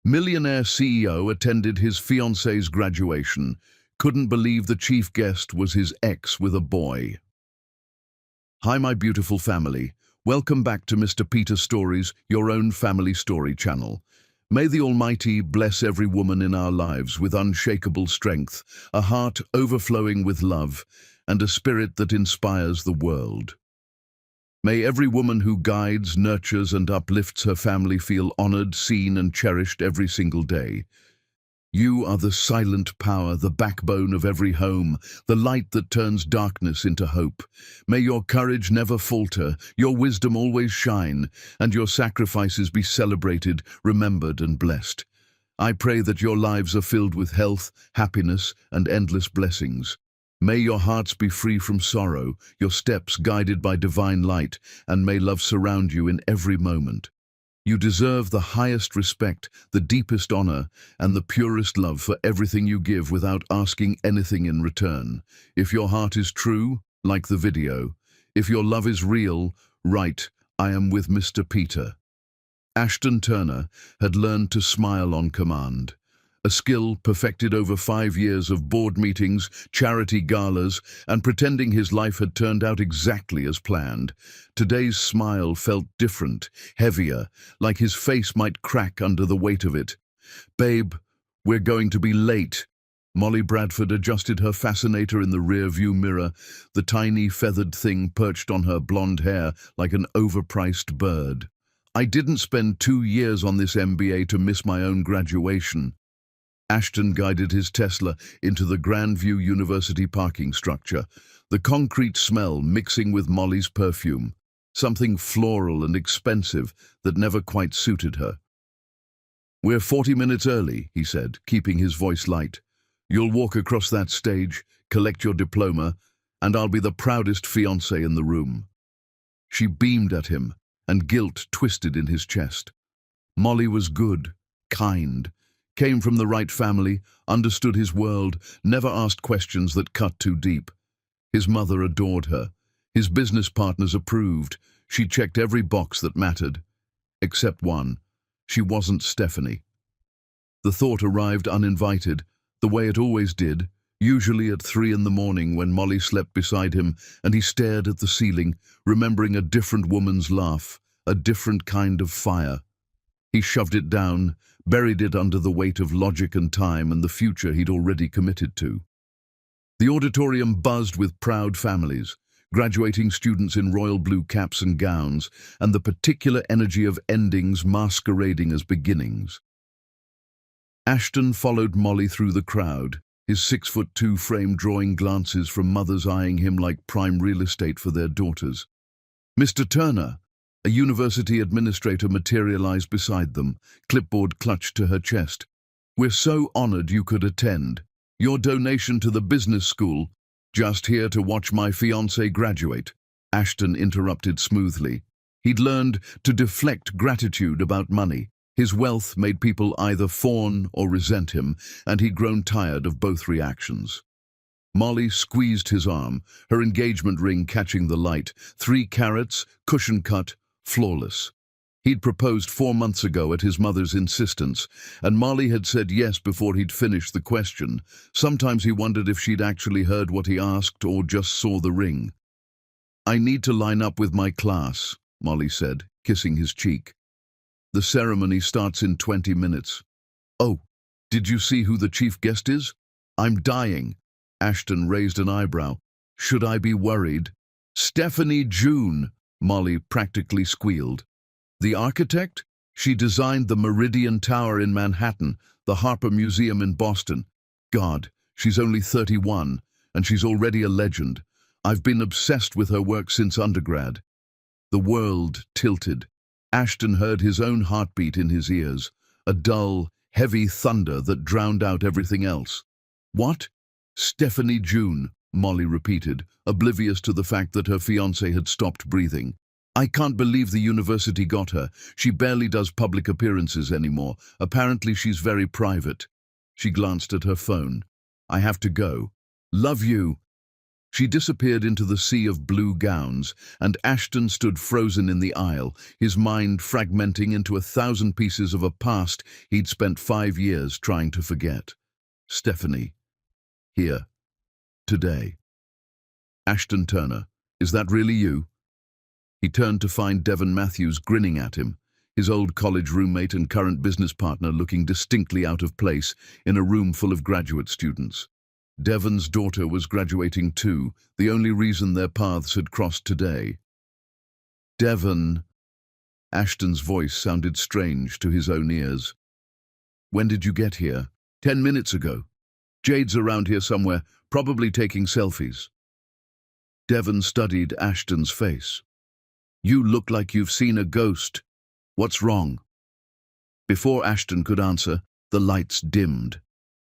Millionaire CEO attended his fiancée's graduation, couldn't believe the chief guest was his ex with a boy. Hi, my beautiful family. Welcome back to Mr. Peter Stories, your own family story channel. May the Almighty bless every woman in our lives with unshakable strength, a heart overflowing with love, and a spirit that inspires the world. May every woman who guides, nurtures, and uplifts her family feel honored, seen, and cherished every single day. You are the silent power, the backbone of every home, the light that turns darkness into hope. May your courage never falter, your wisdom always shine, and your sacrifices be celebrated, remembered, and blessed. I pray that your lives are filled with health, happiness, and endless blessings. May your hearts be free from sorrow, your steps guided by divine light, and may love surround you in every moment. You deserve the highest respect, the deepest honor, and the purest love for everything you give without asking anything in return. If your heart is true, like the video. If your love is real, write, "I am with Mr. Peter." Ashton Turner had learned to smile on command. A skill perfected over 5 years of board meetings, charity galas, and pretending his life had turned out exactly as planned. Today's smile felt different, heavier, like his face might crack under the weight of it. "Babe, we're going to be late." Molly Bradford adjusted her fascinator in the rear-view mirror, the tiny feathered thing perched on her blonde hair like an overpriced bird. "I didn't spend 2 years on this MBA to miss my own graduation." Ashton guided his Tesla into the Grandview University parking structure, the concrete smell mixing with Molly's perfume, something floral and expensive that never quite suited her. "We're 40 minutes early," he said, keeping his voice light. "You'll walk across that stage, collect your diploma, and I'll be the proudest fiancé in the room." She beamed at him, and guilt twisted in his chest. Molly was good, kind, came from the right family, understood his world, never asked questions that cut too deep. His mother adored her. His business partners approved. She checked every box that mattered. Except one. She wasn't Stephanie. The thought arrived uninvited, the way it always did, usually at 3 in the morning when Molly slept beside him and he stared at the ceiling, remembering a different woman's laugh, a different kind of fire. He shoved it down, buried it under the weight of logic and time and the future he'd already committed to. The auditorium buzzed with proud families, graduating students in royal blue caps and gowns, and the particular energy of endings masquerading as beginnings. Ashton followed Molly through the crowd, his 6'2" frame drawing glances from mothers eyeing him like prime real estate for their daughters. "Mr. Turner," a university administrator materialized beside them, clipboard clutched to her chest. "We're so honored you could attend. Your donation to the business school." "Just here to watch my fiancé graduate," Ashton interrupted smoothly. He'd learned to deflect gratitude about money. His wealth made people either fawn or resent him, and he'd grown tired of both reactions. Molly squeezed his arm, her engagement ring catching the light, 3 carats, cushion cut, flawless. He'd proposed 4 months ago at his mother's insistence, and Molly had said yes before he'd finished the question. Sometimes he wondered if she'd actually heard what he asked or just saw the ring. "I need to line up with my class," Molly said, kissing his cheek. "The ceremony starts in 20 minutes. "Oh, did you see who the chief guest is?" "I'm dying." Ashton raised an eyebrow. "Should I be worried?" "Stephanie June," Molly practically squealed. "The architect? She designed the Meridian Tower in Manhattan, the Harper Museum in Boston. God, she's only 31, and she's already a legend. I've been obsessed with her work since undergrad." The world tilted. Ashton heard his own heartbeat in his ears, a dull, heavy thunder that drowned out everything else. "What?" "Stephanie June," Molly repeated, oblivious to the fact that her fiancé had stopped breathing. "I can't believe the university got her. She barely does public appearances anymore. Apparently she's very private." She glanced at her phone. "I have to go. Love you." She disappeared into the sea of blue gowns, and Ashton stood frozen in the aisle, his mind fragmenting into 1,000 pieces of a past he'd spent 5 years trying to forget. Stephanie. Here. Today. Ashton Turner, is that really you? He turned to find Devon Matthews grinning at him, his old college roommate and current business partner looking distinctly out of place in a room full of graduate students. Devon's daughter was graduating too, the only reason their paths had crossed today. Devon. Ashton's voice sounded strange to his own ears. When did you get here? 10 minutes ago. Jade's around here somewhere, probably taking selfies. Devon studied Ashton's face. You look like you've seen a ghost. What's wrong? Before Ashton could answer, the lights dimmed.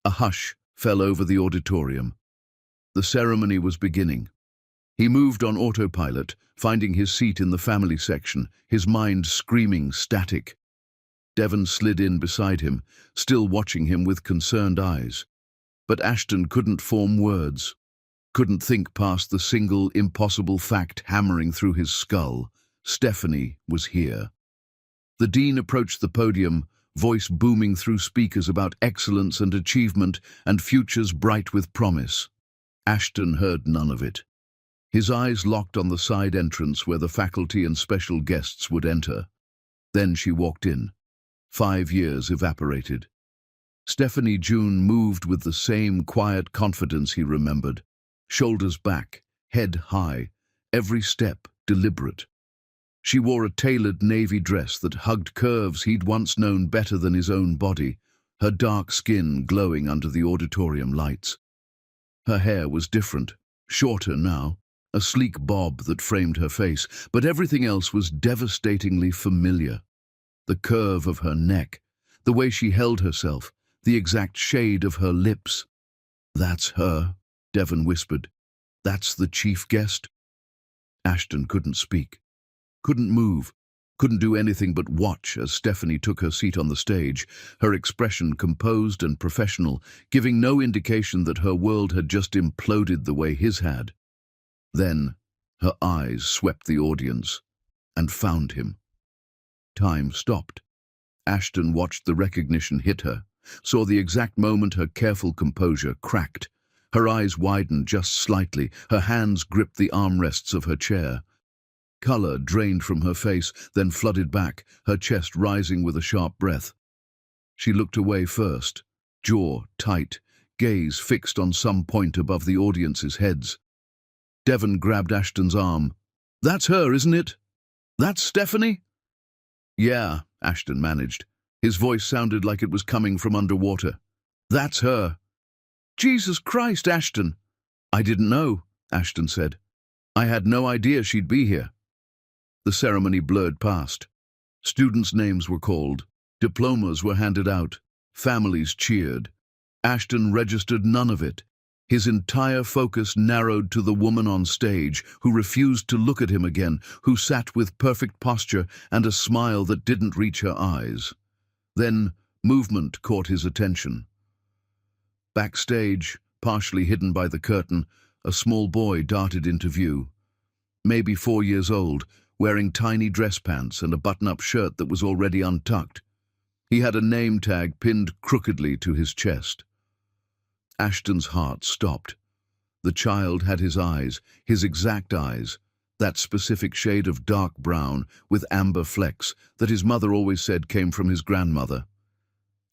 A hush fell over the auditorium. The ceremony was beginning. He moved on autopilot, finding his seat in the family section, his mind screaming static. Devon slid in beside him, still watching him with concerned eyes. But Ashton couldn't form words, couldn't think past the single impossible fact hammering through his skull. Stephanie was here. The dean approached the podium, voice booming through speakers about excellence and achievement and futures bright with promise. Ashton heard none of it. His eyes locked on the side entrance where the faculty and special guests would enter. Then she walked in. 5 years evaporated. Stephanie June moved with the same quiet confidence he remembered. Shoulders back, head high, every step deliberate. She wore a tailored navy dress that hugged curves he'd once known better than his own body, her dark skin glowing under the auditorium lights. Her hair was different, shorter now, a sleek bob that framed her face, but everything else was devastatingly familiar. The curve of her neck, the way she held herself, the exact shade of her lips. That's her, Devon whispered. That's the chief guest. Ashton couldn't speak, couldn't move, couldn't do anything but watch as Stephanie took her seat on the stage, her expression composed and professional, giving no indication that her world had just imploded the way his had. Then her eyes swept the audience and found him. Time stopped. Ashton watched the recognition hit her, saw the exact moment her careful composure cracked. Her eyes widened just slightly, her hands gripped the armrests of her chair. Color drained from her face, then flooded back, her chest rising with a sharp breath. She looked away first, jaw tight, gaze fixed on some point above the audience's heads. Devon grabbed Ashton's arm. That's her, isn't it? That's Stephanie? Yeah, Ashton managed. His voice sounded like it was coming from underwater. That's her. Jesus Christ, Ashton. I didn't know, Ashton said. I had no idea she'd be here. The ceremony blurred past. Students' names were called. Diplomas were handed out. Families cheered. Ashton registered none of it. His entire focus narrowed to the woman on stage, who refused to look at him again, who sat with perfect posture and a smile that didn't reach her eyes. Then movement caught his attention. Backstage, partially hidden by the curtain, a small boy darted into view. Maybe 4 years old, wearing tiny dress pants and a button-up shirt that was already untucked. He had a name tag pinned crookedly to his chest. Ashton's heart stopped. The child had his exact eyes, that specific shade of dark brown with amber flecks that his mother always said came from his grandmother.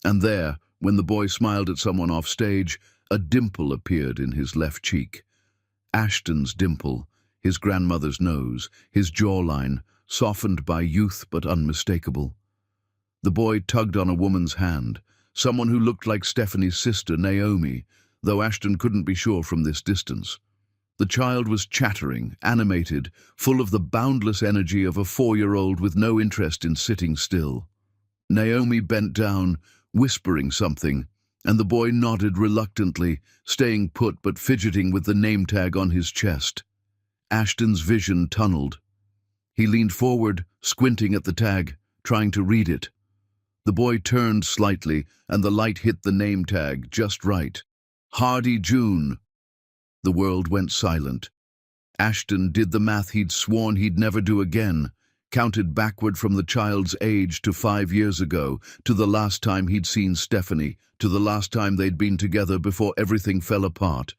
And there, when the boy smiled at someone off stage, a dimple appeared in his left cheek. Ashton's dimple, his grandmother's nose, his jawline, softened by youth but unmistakable. The boy tugged on a woman's hand, someone who looked like Stephanie's sister, Naomi, though Ashton couldn't be sure from this distance. The child was chattering, animated, full of the boundless energy of a 4-year-old with no interest in sitting still. Naomi bent down, whispering something, and the boy nodded reluctantly, staying put but fidgeting with the name tag on his chest. Ashton's vision tunneled. He leaned forward, squinting at the tag, trying to read it. The boy turned slightly, and the light hit the name tag just right. Hardy June. The world went silent. Ashton did the math he'd sworn he'd never do again, counted backward from the child's age to 5 years ago, to the last time he'd seen Stephanie, to the last time they'd been together before everything fell apart.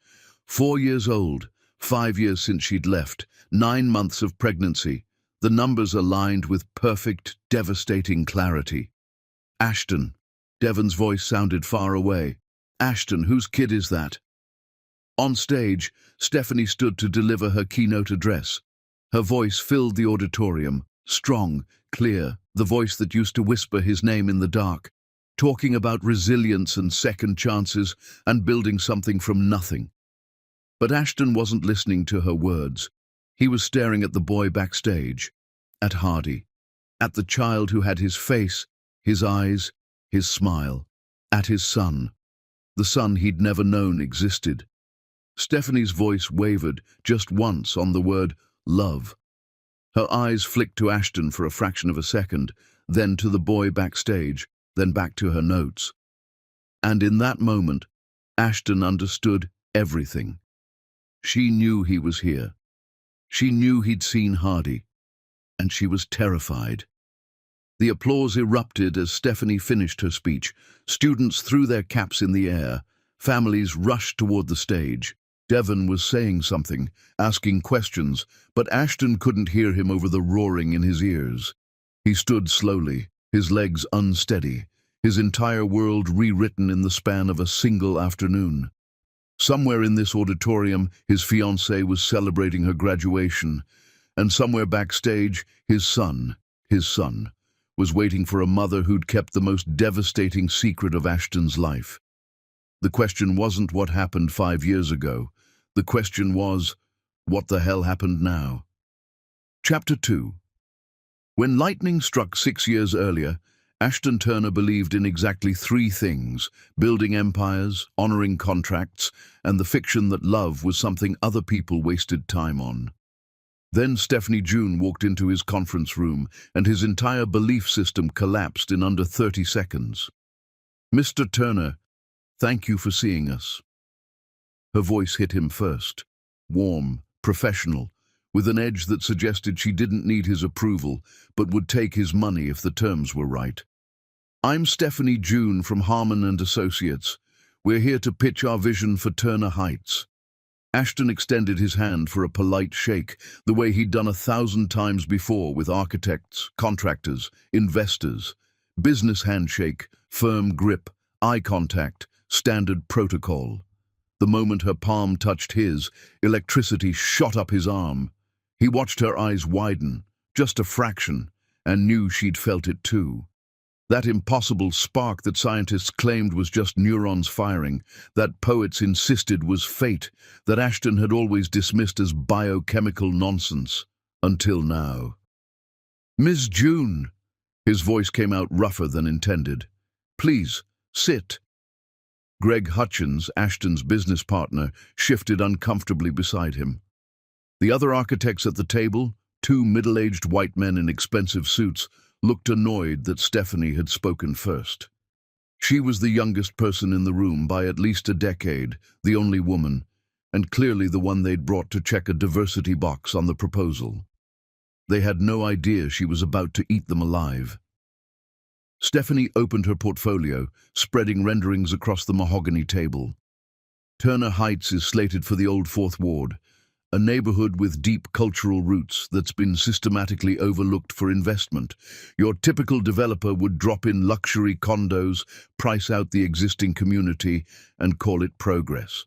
4 years old, 5 years since she'd left, 9 months of pregnancy. The numbers aligned with perfect, devastating clarity. Ashton. Devon's voice sounded far away. Ashton, whose kid is that? On stage, Stephanie stood to deliver her keynote address. Her voice filled the auditorium, strong, clear, the voice that used to whisper his name in the dark, talking about resilience and second chances and building something from nothing. But Ashton wasn't listening to her words. He was staring at the boy backstage, at Hardy, at the child who had his face, his eyes, his smile, at his son, the son he'd never known existed. Stephanie's voice wavered just once on the word love. Her eyes flicked to Ashton for a fraction of a second, then to the boy backstage, then back to her notes. And in that moment, Ashton understood everything. She knew he was here. She knew he'd seen Hardy, and she was terrified. The applause erupted as Stephanie finished her speech. Students threw their caps in the air. Families rushed toward the stage. Devon was saying something, asking questions, but Ashton couldn't hear him over the roaring in his ears. He stood slowly, his legs unsteady, his entire world rewritten in the span of a single afternoon. Somewhere in this auditorium, his fiancée was celebrating her graduation, and somewhere backstage, his son, was waiting for a mother who'd kept the most devastating secret of Ashton's life. The question wasn't what happened 5 years ago. The question was, what the hell happened now? Chapter 2. When lightning struck 6 years earlier, Ashton Turner believed in exactly 3 things: building empires, honoring contracts, and the fiction that love was something other people wasted time on. Then Stephanie June walked into his conference room, and his entire belief system collapsed in under 30 seconds. "Mr. Turner, thank you for seeing us." Her voice hit him first, warm, professional, with an edge that suggested she didn't need his approval, but would take his money if the terms were right. "I'm Stephanie June from Harmon and Associates. We're here to pitch our vision for Turner Heights." Ashton extended his hand for a polite shake, the way he'd done 1,000 times before with architects, contractors, investors. Business handshake, firm grip, eye contact, standard protocol. The moment her palm touched his, electricity shot up his arm. He watched her eyes widen, just a fraction, and knew she'd felt it too. That impossible spark that scientists claimed was just neurons firing, that poets insisted was fate, that Ashton had always dismissed as biochemical nonsense. Until now. "Miss June," his voice came out rougher than intended. "Please, sit." Greg Hutchins, Ashton's business partner, shifted uncomfortably beside him. The other architects at the table, 2 middle-aged white men in expensive suits, looked annoyed that Stephanie had spoken first. She was the youngest person in the room by at least a decade, the only woman, and clearly the one they'd brought to check a diversity box on the proposal. They had no idea she was about to eat them alive. Stephanie opened her portfolio, spreading renderings across the mahogany table. Turner Heights is slated for the old Fourth Ward, a neighborhood with deep cultural roots that's been systematically overlooked for investment. Your typical developer would drop in luxury condos, price out the existing community, and call it progress.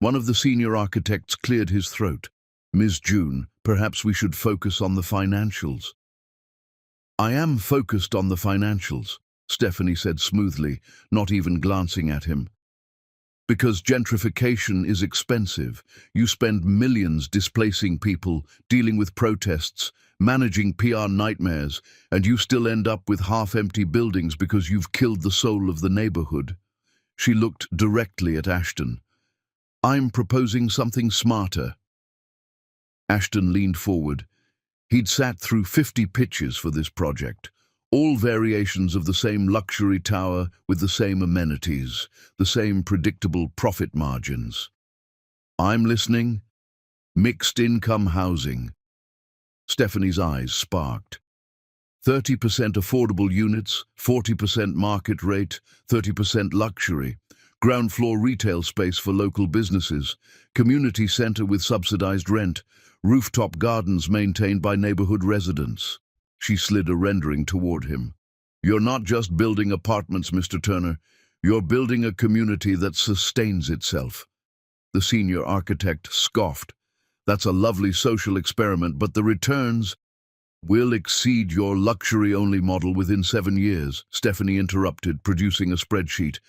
One of the senior architects cleared his throat. "Ms. June, perhaps we should focus on the financials." "I am focused on the financials," Stephanie said smoothly, not even glancing at him. "Because gentrification is expensive. You spend millions displacing people, dealing with protests, managing PR nightmares, and you still end up with half-empty buildings because you've killed the soul of the neighborhood." She looked directly at Ashton. "I'm proposing something smarter." Ashton leaned forward. He'd sat through 50 pitches for this project, all variations of the same luxury tower with the same amenities, the same predictable profit margins. I'm listening. Mixed income housing. Stephanie's eyes sparked. 30% affordable units, 40% market rate, 30% luxury. Ground floor retail space for local businesses. Community center with subsidized rent. Rooftop gardens maintained by neighborhood residents. She slid a rendering toward him. You're not just building apartments, Mr. Turner. You're building a community that sustains itself. The senior architect scoffed. That's a lovely social experiment, but the returns will exceed your luxury-only model within 7 years, Stephanie interrupted, producing a spreadsheet.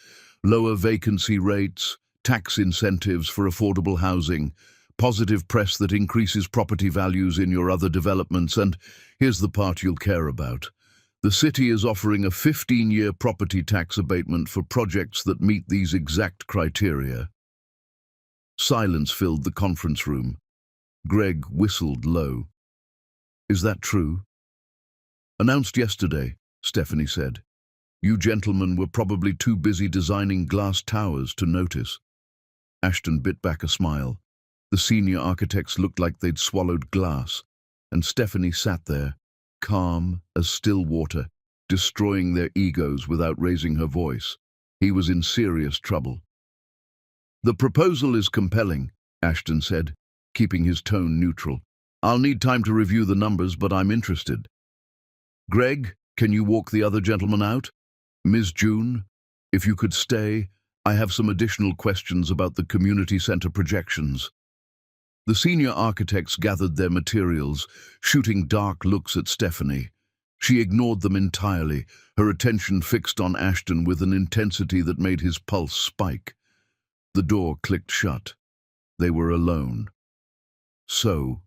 Lower vacancy rates, tax incentives for affordable housing, positive press that increases property values in your other developments, and here's the part you'll care about. The city is offering a 15-year property tax abatement for projects that meet these exact criteria. Silence filled the conference room. Greg whistled low. Is that true? Announced yesterday, Stephanie said. You gentlemen were probably too busy designing glass towers to notice. Ashton bit back a smile. The senior architects looked like they'd swallowed glass, and Stephanie sat there, calm as still water, destroying their egos without raising her voice. He was in serious trouble. The proposal is compelling, Ashton said, keeping his tone neutral. I'll need time to review the numbers, but I'm interested. Greg, can you walk the other gentleman out? Ms. June, if you could stay, I have some additional questions about the community center projections. The senior architects gathered their materials, shooting dark looks at Stephanie. She ignored them entirely, her attention fixed on Ashton with an intensity that made his pulse spike. The door clicked shut. They were alone. So,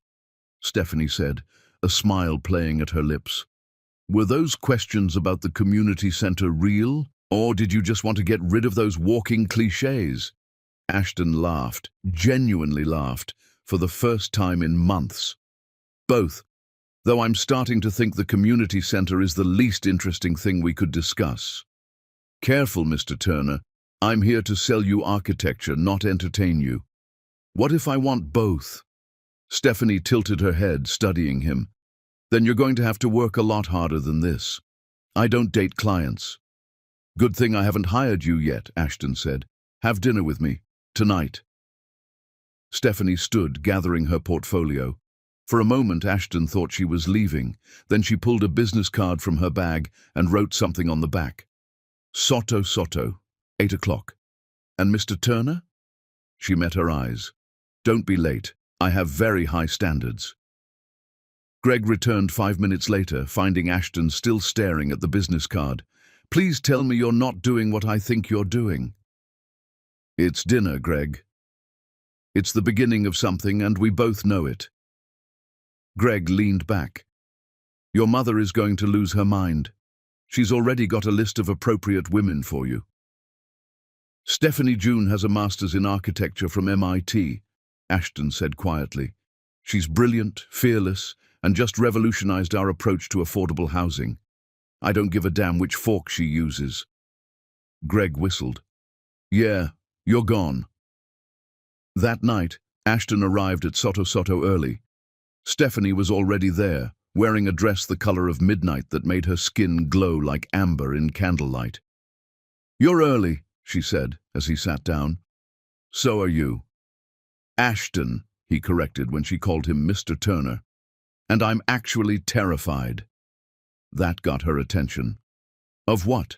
Stephanie said, a smile playing at her lips. Were those questions about the community center real, or did you just want to get rid of those walking cliches? Ashton laughed, genuinely laughed, for the first time in months. Both, though I'm starting to think the community center is the least interesting thing we could discuss. Careful, Mr. Turner. I'm here to sell you architecture, not entertain you. What if I want both? Stephanie tilted her head, studying him. Then you're going to have to work a lot harder than this. I don't date clients. Good thing I haven't hired you yet, Ashton said. Have dinner with me, tonight. Stephanie stood, gathering her portfolio. For a moment, Ashton thought she was leaving. Then she pulled a business card from her bag and wrote something on the back. Soto Soto, 8 o'clock. And Mr. Turner? She met her eyes. Don't be late. I have very high standards. Greg returned 5 minutes later, finding Ashton still staring at the business card. Please tell me you're not doing what I think you're doing. It's dinner, Greg. It's the beginning of something, and we both know it. Greg leaned back. Your mother is going to lose her mind. She's already got a list of appropriate women for you. Stephanie June has a master's in architecture from MIT, Ashton said quietly. She's brilliant, fearless, and just revolutionized our approach to affordable housing. I don't give a damn which fork she uses. Greg whistled. Yeah, you're gone. That night, Ashton arrived at Soto Soto early. Stephanie was already there, wearing a dress the color of midnight that made her skin glow like amber in candlelight. You're early, she said, as he sat down. So are you. Ashton, he corrected when she called him Mr. Turner. And I'm actually terrified. That got her attention. Of what?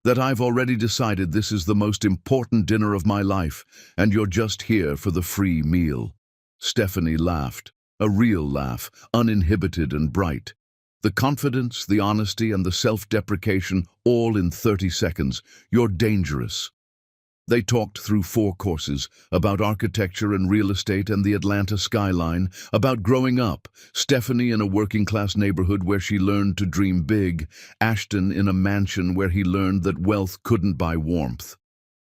That I've already decided this is the most important dinner of my life, and you're just here for the free meal. Stephanie laughed, a real laugh, uninhibited and bright. The confidence, the honesty, and the self-deprecation, all in 30 seconds. You're dangerous. They talked through 4 courses, about architecture and real estate and the Atlanta skyline, about growing up, Stephanie in a working-class neighborhood where she learned to dream big, Ashton in a mansion where he learned that wealth couldn't buy warmth.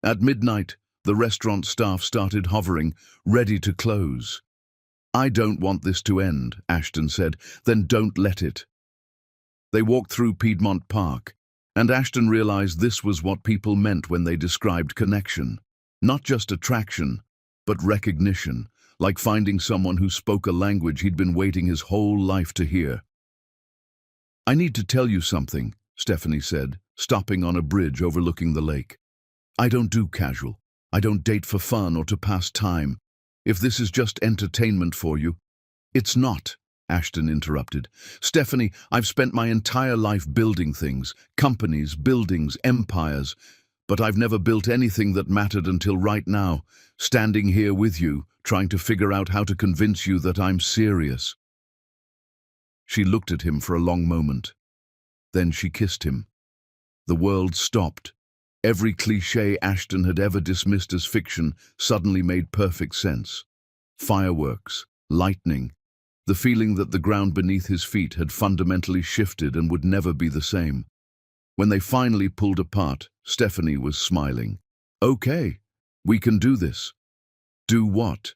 At midnight, the restaurant staff started hovering, ready to close. I don't want this to end, Ashton said. Then don't let it. They walked through Piedmont Park, and Ashton realized this was what people meant when they described connection. Not just attraction, but recognition, like finding someone who spoke a language he'd been waiting his whole life to hear. "I need to tell you something," Stephanie said, stopping on a bridge overlooking the lake. "I don't do casual. I don't date for fun or to pass time. If this is just entertainment for you—" "It's not," Ashton interrupted. "Stephanie, I've spent my entire life building things, companies, buildings, empires, but I've never built anything that mattered until right now, standing here with you, trying to figure out how to convince you that I'm serious." She looked at him for a long moment. Then she kissed him. The world stopped. Every cliché Ashton had ever dismissed as fiction suddenly made perfect sense. Fireworks, lightning, the feeling that the ground beneath his feet had fundamentally shifted and would never be the same. When they finally pulled apart, Stephanie was smiling. "Okay, we can do this." "Do what?"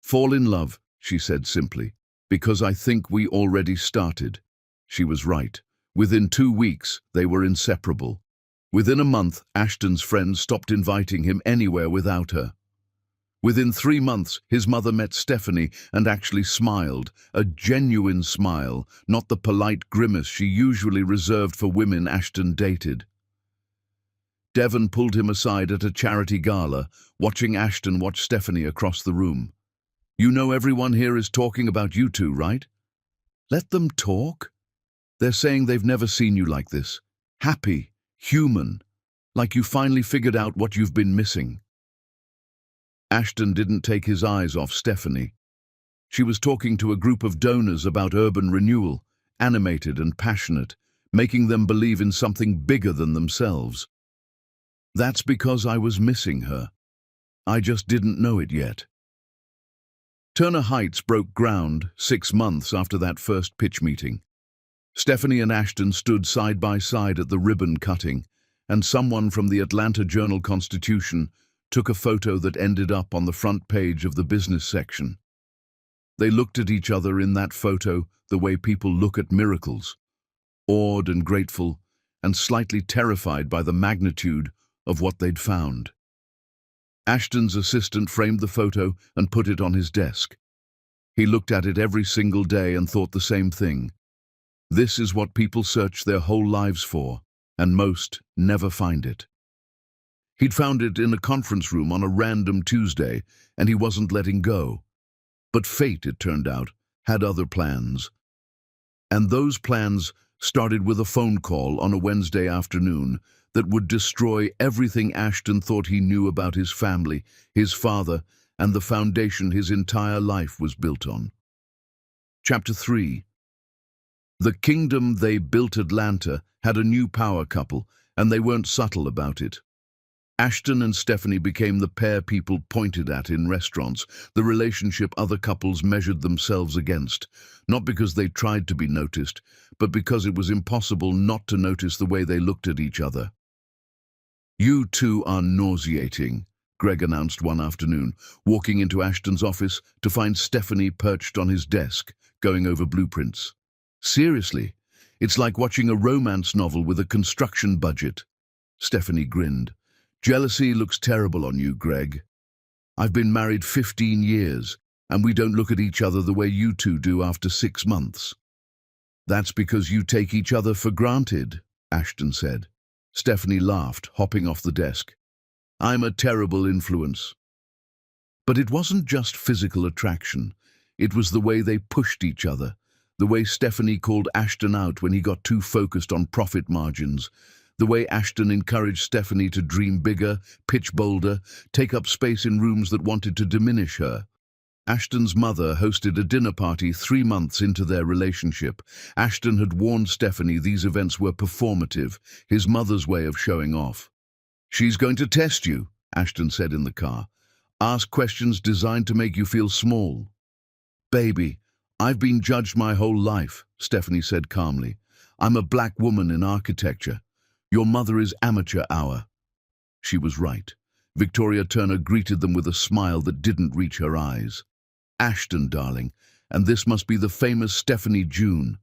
"Fall in love," she said simply. "Because I think we already started." She was right. Within 2 weeks, they were inseparable. Within a month, Ashton's friends stopped inviting him anywhere without her. Within 3 months, his mother met Stephanie and actually smiled, a genuine smile, not the polite grimace she usually reserved for women Ashton dated. Devon pulled him aside at a charity gala, watching Ashton watch Stephanie across the room. "You know everyone here is talking about you two, right? Let them talk. They're saying they've never seen you like this. Happy, human, like you finally figured out what you've been missing." Ashton didn't take his eyes off Stephanie. She was talking to a group of donors about urban renewal, animated and passionate, making them believe in something bigger than themselves. "That's because I was missing her. I just didn't know it yet." Turner Heights broke ground 6 months after that first pitch meeting. Stephanie and Ashton stood side by side at the ribbon cutting, and someone from the Atlanta Journal-Constitution took a photo that ended up on the front page of the business section. They looked at each other in that photo the way people look at miracles, awed and grateful, and slightly terrified by the magnitude of what they'd found. Ashton's assistant framed the photo and put it on his desk. He looked at it every single day and thought the same thing. This is what people search their whole lives for, and most never find it. He'd found it in a conference room on a random Tuesday, and he wasn't letting go. But fate, it turned out, had other plans. And those plans started with a phone call on a Wednesday afternoon that would destroy everything Ashton thought he knew about his family, his father, and the foundation his entire life was built on. Chapter 3. The kingdom they built, Atlanta, had a new power couple, and they weren't subtle about it. Ashton and Stephanie became the pair people pointed at in restaurants, the relationship other couples measured themselves against, not because they tried to be noticed, but because it was impossible not to notice the way they looked at each other. "You two are nauseating," Greg announced one afternoon, walking into Ashton's office to find Stephanie perched on his desk, going over blueprints. "Seriously, it's like watching a romance novel with a construction budget." Stephanie grinned. "Jealousy looks terrible on you, Greg. I've been married 15 years, and we don't look at each other the way you two do after 6 months." "That's because you take each other for granted," Ashton said. Stephanie laughed, hopping off the desk. "I'm a terrible influence." But it wasn't just physical attraction. It was the way they pushed each other, the way Stephanie called Ashton out when he got too focused on profit margins, the way Ashton encouraged Stephanie to dream bigger, pitch bolder, take up space in rooms that wanted to diminish her. Ashton's mother hosted a dinner party 3 months into their relationship. Ashton had warned Stephanie these events were performative, his mother's way of showing off. "She's going to test you," Ashton said in the car. "Ask questions designed to make you feel small." "Baby, I've been judged my whole life," Stephanie said calmly. "I'm a black woman in architecture. Your mother is amateur hour." She was right. Victoria Turner greeted them with a smile that didn't reach her eyes. "Ashton, darling, and this must be the famous Stephanie June."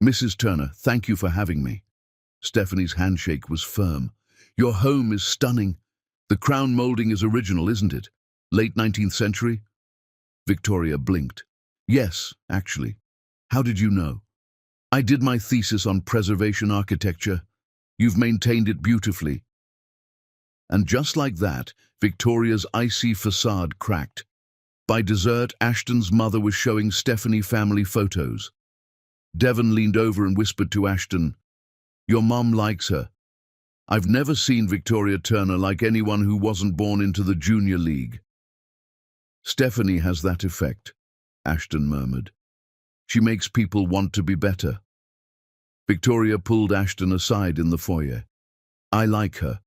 "Mrs. Turner, thank you for having me." Stephanie's handshake was firm. "Your home is stunning. The crown molding is original, isn't it? Late 19th century? Victoria blinked. Yes, actually. How did you know? I did my thesis on preservation architecture. You've maintained it beautifully. And just like that, Victoria's icy facade cracked. By dessert, Ashton's mother was showing Stephanie family photos. Devon leaned over and whispered to Ashton, "Your mom likes her. I've never seen Victoria Turner like anyone who wasn't born into the junior league." "Stephanie has that effect," Ashton murmured. "She makes people want to be better." Victoria pulled Ashton aside in the foyer. "I like her.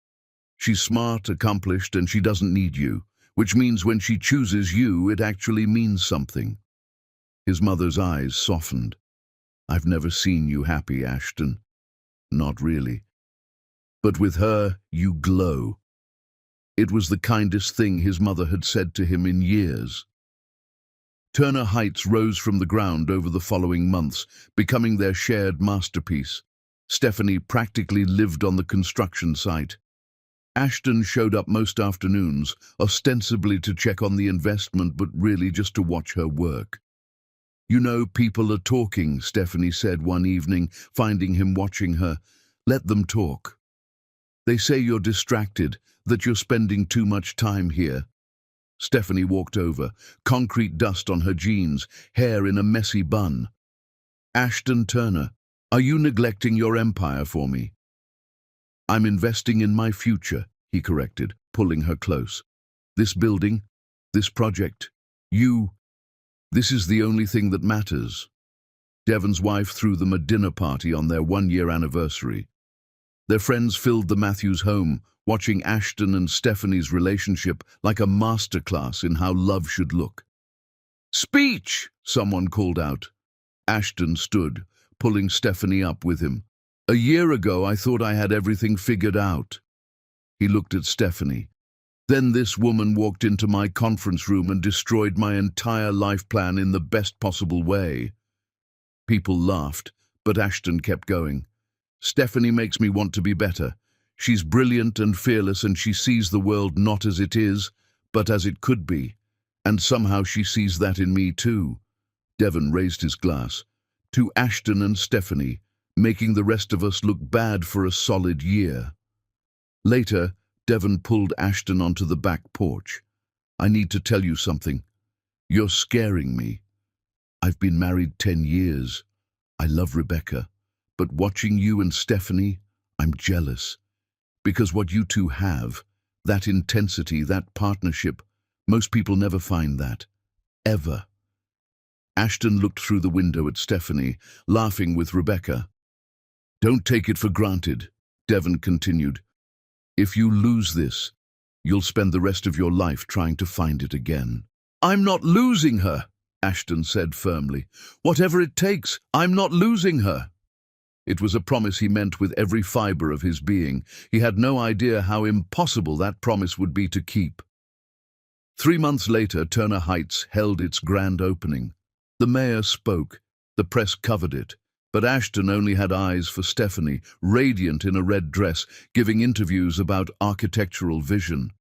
She's smart, accomplished, and she doesn't need you, which means when she chooses you, it actually means something." His mother's eyes softened. "I've never seen you happy, Ashton." "Not really. But with her, you glow." It was the kindest thing his mother had said to him in years. Turner Heights rose from the ground over the following months, becoming their shared masterpiece. Stephanie practically lived on the construction site. Ashton showed up most afternoons, ostensibly to check on the investment, but really just to watch her work. "You know, people are talking," Stephanie said one evening, finding him watching her. "Let them talk. They say you're distracted, that you're spending too much time here." Stephanie walked over, concrete dust on her jeans, hair in a messy bun. "Ashton Turner, are you neglecting your empire for me?" "I'm investing in my future," he corrected, pulling her close. "This building, this project, this is the only thing that matters." Devon's wife threw them a dinner party on their one-year anniversary. Their friends filled the Matthews home, watching Ashton and Stephanie's relationship like a masterclass in how love should look. "Speech!" someone called out. Ashton stood, pulling Stephanie up with him. "A year ago, I thought I had everything figured out." He looked at Stephanie. "Then this woman walked into my conference room and destroyed my entire life plan in the best possible way." People laughed, but Ashton kept going. "Stephanie makes me want to be better. She's brilliant and fearless, and she sees the world not as it is, but as it could be. And somehow she sees that in me too." Devon raised his glass. "To Ashton and Stephanie, making the rest of us look bad for a solid year." Later, Devon pulled Ashton onto the back porch. "I need to tell you something. You're scaring me. I've been married 10 years. I love Rebecca. But watching you and Stephanie, I'm jealous. Because what you two have, that intensity, that partnership, most people never find that. Ever." Ashton looked through the window at Stephanie, laughing with Rebecca. "Don't take it for granted," Devon continued. "If you lose this, you'll spend the rest of your life trying to find it again." "I'm not losing her," Ashton said firmly. "Whatever it takes, I'm not losing her." It was a promise he meant with every fiber of his being. He had no idea how impossible that promise would be to keep. 3 months later, Turner Heights held its grand opening. The mayor spoke. The press covered it. But Ashton only had eyes for Stephanie, radiant in a red dress, giving interviews about architectural vision.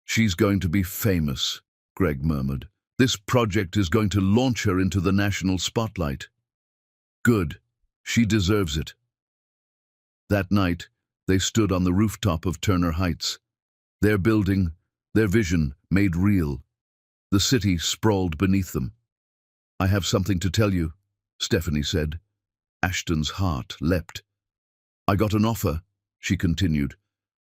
"She's going to be famous," Greg murmured. "This project is going to launch her into the national spotlight." "Good. She deserves it." That night, they stood on the rooftop of Turner Heights. Their building, their vision, made real. The city sprawled beneath them. "I have something to tell you," Stephanie said. Ashton's heart leapt. "I got an offer," she continued,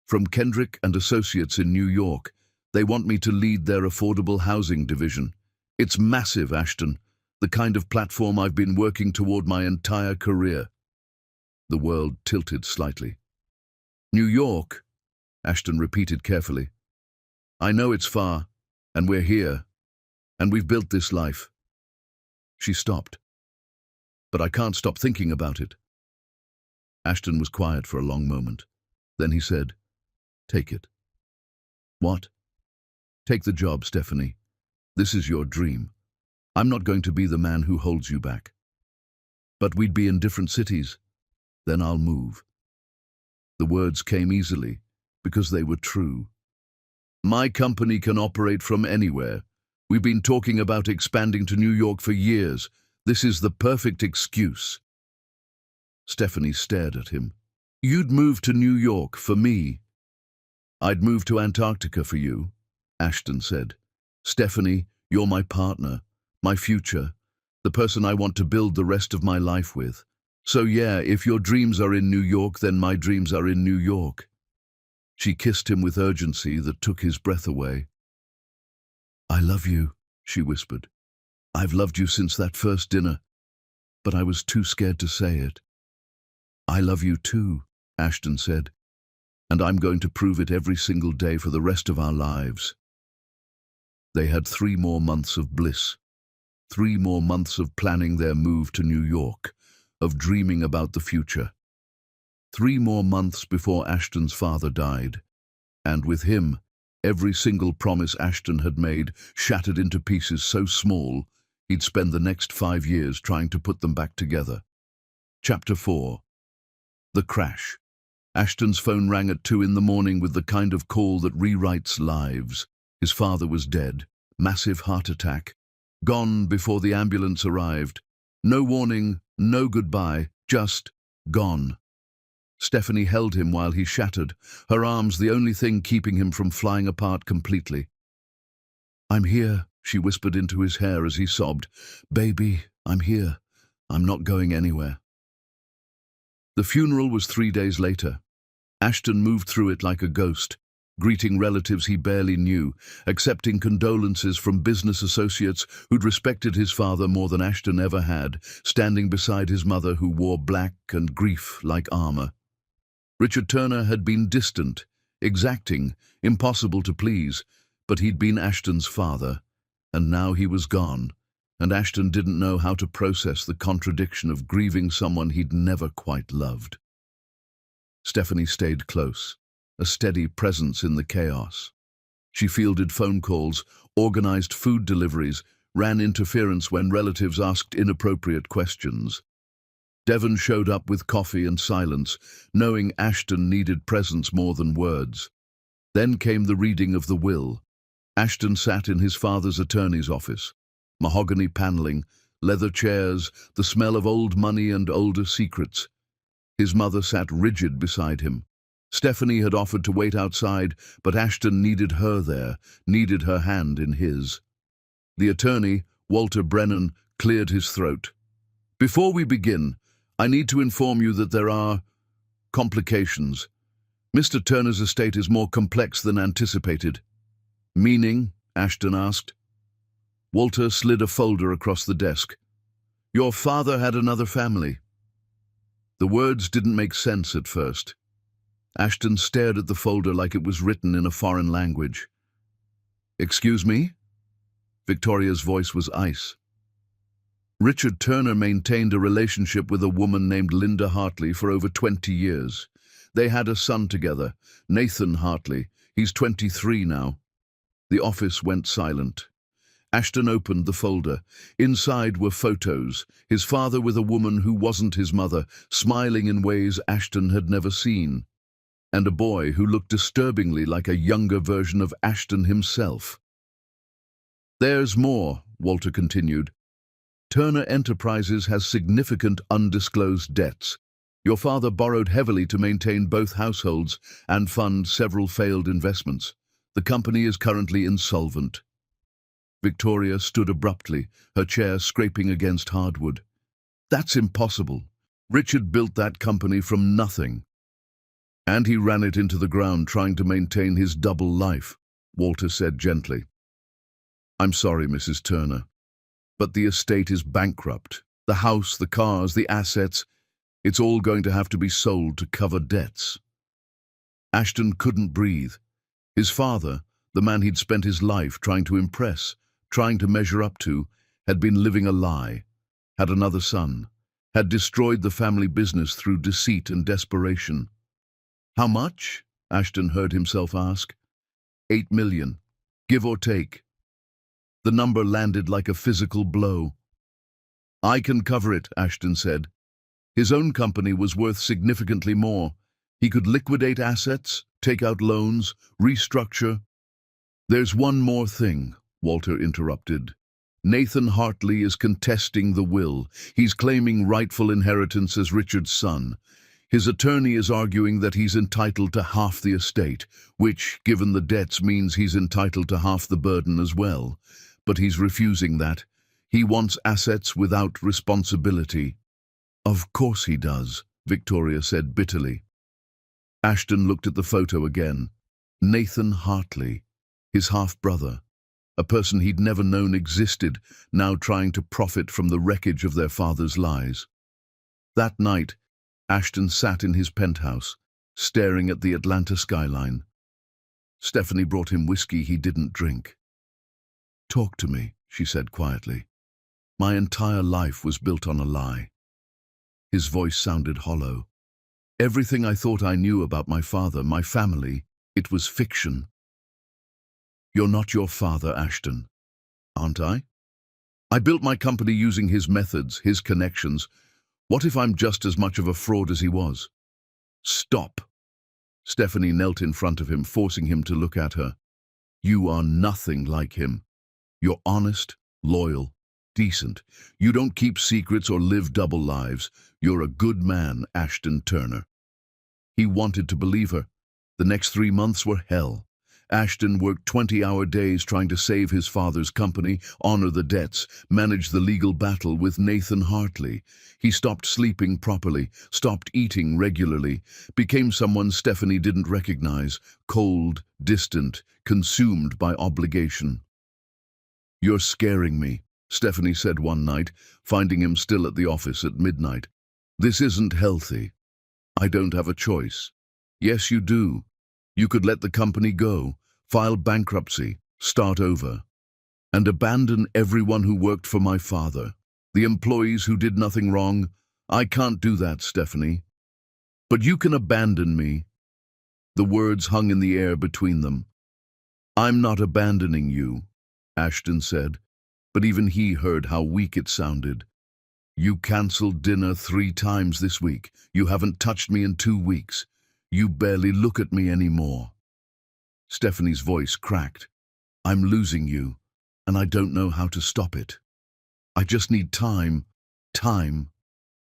"from Kendrick and Associates in New York. They want me to lead their affordable housing division. It's massive, Ashton, the kind of platform I've been working toward my entire career." The world tilted slightly. "New York," Ashton repeated carefully. "I know it's far, and we're here, and we've built this life." She stopped. "But I can't stop thinking about it." Ashton was quiet for a long moment. Then he said, "Take it." "What?" "Take the job, Stephanie. This is your dream. I'm not going to be the man who holds you back. But we'd be in different cities. Then I'll move." The words came easily, because they were true. My company can operate from anywhere. We've been talking about expanding to New York for years. This is the perfect excuse. Stephanie stared at him. You'd move to New York for me. I'd move to Antarctica for you, Ashton said. Stephanie, you're my partner, my future, the person I want to build the rest of my life with. So yeah, if your dreams are in New York, then my dreams are in New York. She kissed him with urgency that took his breath away. I love you, she whispered. I've loved you since that first dinner, but I was too scared to say it. I love you too, Ashton said, and I'm going to prove it every single day for the rest of our lives. They had 3 more months of bliss, 3 more months of planning their move to New York, of dreaming about the future. 3 more months before Ashton's father died, and with him, every single promise Ashton had made shattered into pieces so small, he'd spend the next 5 years trying to put them back together. Chapter 4. The crash. Ashton's phone rang at 2 in the morning with the kind of call that rewrites lives. His father was dead, massive heart attack, gone before the ambulance arrived. No warning, no goodbye, just gone. Stephanie held him while he shattered, her arms the only thing keeping him from flying apart completely. I'm here, she whispered into his hair as he sobbed. Baby, I'm here. I'm not going anywhere. The funeral was 3 days later. Ashton moved through it like a ghost, greeting relatives he barely knew, accepting condolences from business associates who'd respected his father more than Ashton ever had, standing beside his mother who wore black and grief like armor. Richard Turner had been distant, exacting, impossible to please, but he'd been Ashton's father, and now he was gone, and Ashton didn't know how to process the contradiction of grieving someone he'd never quite loved. Stephanie stayed close, a steady presence in the chaos. She fielded phone calls, organized food deliveries, ran interference when relatives asked inappropriate questions. Devon showed up with coffee and silence, knowing Ashton needed presence more than words. Then came the reading of the will. Ashton sat in his father's attorney's office. Mahogany paneling, leather chairs, the smell of old money and older secrets. His mother sat rigid beside him. Stephanie had offered to wait outside, but Ashton needed her there, needed her hand in his. The attorney, Walter Brennan, cleared his throat. Before we begin, I need to inform you that there are complications. Mr. Turner's estate is more complex than anticipated. Meaning? Ashton asked. Walter slid a folder across the desk. Your father had another family. The words didn't make sense at first. Ashton stared at the folder like it was written in a foreign language. Excuse me? Victoria's voice was ice. Richard Turner maintained a relationship with a woman named Linda Hartley for over 20 years. They had a son together, Nathan Hartley. He's 23 now. The office went silent. Ashton opened the folder. Inside were photos, his father with a woman who wasn't his mother, smiling in ways Ashton had never seen, and a boy who looked disturbingly like a younger version of Ashton himself. There's more, Walter continued. Turner Enterprises has significant undisclosed debts. Your father borrowed heavily to maintain both households and fund several failed investments. The company is currently insolvent. Victoria stood abruptly, her chair scraping against hardwood. That's impossible. Richard built that company from nothing. And he ran it into the ground trying to maintain his double life, Walter said gently. I'm sorry, Mrs. Turner, but the estate is bankrupt. The house, the cars, the assets, it's all going to have to be sold to cover debts. Ashton couldn't breathe. His father, the man he'd spent his life trying to impress, trying to measure up to, had been living a lie, had another son, had destroyed the family business through deceit and desperation. How much? Ashton heard himself ask. 8 million, give or take. The number landed like a physical blow. I can cover it, Ashton said. His own company was worth significantly more. He could liquidate assets, take out loans, restructure. There's one more thing, Walter interrupted. Nathan Hartley is contesting the will. He's claiming rightful inheritance as Richard's son. His attorney is arguing that he's entitled to half the estate, which, given the debts, means he's entitled to half the burden as well. But he's refusing that. He wants assets without responsibility. Of course he does, Victoria said bitterly. Ashton looked at the photo again. Nathan Hartley, his half-brother, a person he'd never known existed, now trying to profit from the wreckage of their father's lies. That night, Ashton sat in his penthouse, staring at the Atlanta skyline. Stephanie brought him whiskey he didn't drink. "Talk to me," she said quietly. "My entire life was built on a lie." His voice sounded hollow. "Everything I thought I knew about my father, my family, it was fiction." "You're not your father, Ashton." "Aren't I? I built my company using his methods, his connections. What if I'm just as much of a fraud as he was?" "Stop." Stephanie knelt in front of him, forcing him to look at her. "You are nothing like him. You're honest, loyal, decent. You don't keep secrets or live double lives. You're a good man, Ashton Turner." He wanted to believe her. The next 3 months were hell. Ashton worked 20-hour days trying to save his father's company, honor the debts, manage the legal battle with Nathan Hartley. He stopped sleeping properly, stopped eating regularly, became someone Stephanie didn't recognize, cold, distant, consumed by obligation. "You're scaring me," Stephanie said one night, finding him still at the office at midnight. "This isn't healthy. I don't have a choice." "Yes, you do. You could let the company go, file bankruptcy, start over, and abandon everyone who worked for my father, the employees who did nothing wrong. I can't do that, Stephanie. But you can abandon me." The words hung in the air between them. "I'm not abandoning you," Ashton said, but even he heard how weak it sounded. "You canceled dinner 3 times this week. You haven't touched me in 2 weeks. You barely look at me anymore." Stephanie's voice cracked. "I'm losing you, and I don't know how to stop it. I just need time. Time.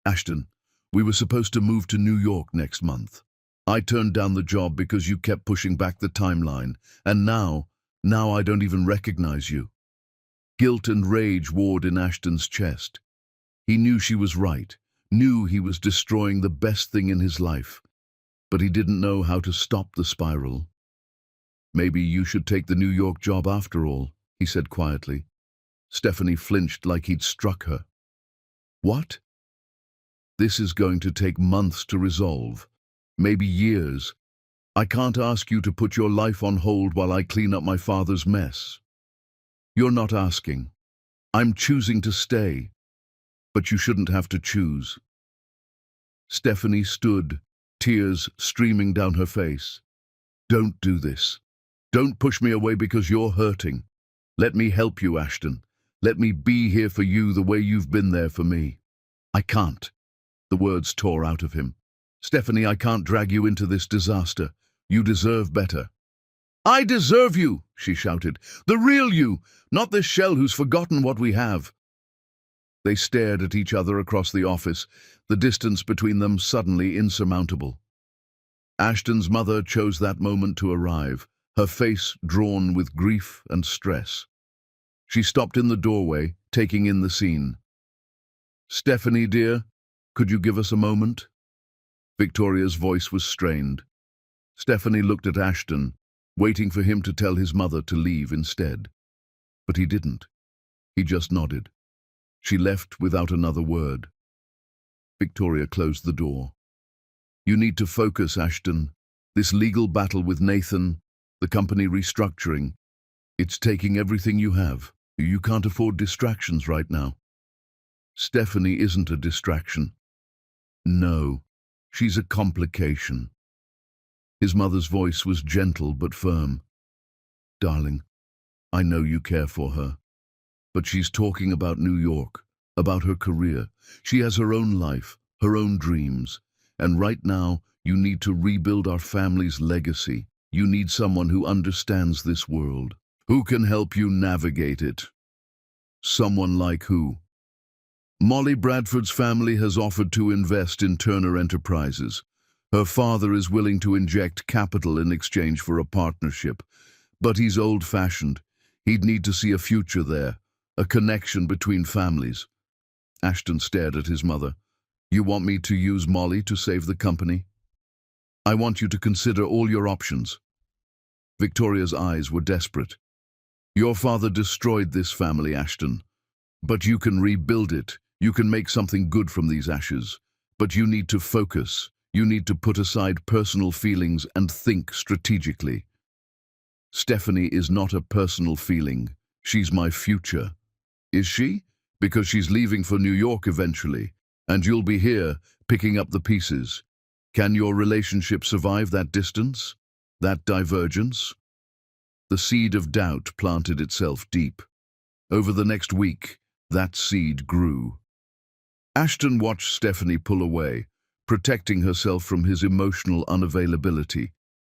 Ashton, we were supposed to move to New York next month. I turned down the job because you kept pushing back the timeline, and now I don't even recognize you." Guilt and rage warred in Ashton's chest. He knew she was right, knew he was destroying the best thing in his life, but he didn't know how to stop the spiral. "Maybe you should take the New York job after all," he said quietly. Stephanie flinched like he'd struck her. "What?" "This is going to take months to resolve, maybe years. I can't ask you to put your life on hold while I clean up my father's mess." "You're not asking. I'm choosing to stay. But you shouldn't have to choose." Stephanie stood, tears streaming down her face. "Don't do this. Don't push me away because you're hurting. Let me help you, Ashton. Let me be here for you the way you've been there for me." "I can't." The words tore out of him. "Stephanie, I can't drag you into this disaster. You deserve better." "I deserve you," she shouted. "The real you, not this shell who's forgotten what we have." They stared at each other across the office, the distance between them suddenly insurmountable. Ashton's mother chose that moment to arrive, her face drawn with grief and stress. She stopped in the doorway, taking in the scene. "Stephanie, dear, could you give us a moment?" Victoria's voice was strained. Stephanie looked at Ashton, waiting for him to tell his mother to leave instead. But he didn't. He just nodded. She left without another word. Victoria closed the door. "You need to focus, Ashton. This legal battle with Nathan, the company restructuring, it's taking everything you have. You can't afford distractions right now." "Stephanie isn't a distraction." "No, she's a complication." His mother's voice was gentle but firm. "Darling, I know you care for her. But she's talking about New York, about her career. She has her own life, her own dreams. And right now, you need to rebuild our family's legacy. You need someone who understands this world." Who can help you navigate it? Someone like who? Molly Bradford's family has offered to invest in Turner Enterprises. Her father is willing to inject capital in exchange for a partnership. But he's old-fashioned. He'd need to see a future there, a connection between families. Ashton stared at his mother. You want me to use Molly to save the company? I want you to consider all your options. Victoria's eyes were desperate. Your father destroyed this family, Ashton. But you can rebuild it. You can make something good from these ashes. But you need to focus. You need to put aside personal feelings and think strategically. Stephanie is not a personal feeling. She's my future. Is she? Because she's leaving for New York eventually, and you'll be here picking up the pieces. Can your relationship survive that distance? That divergence? The seed of doubt planted itself deep. Over the next week, that seed grew. Ashton watched Stephanie pull away, protecting herself from his emotional unavailability.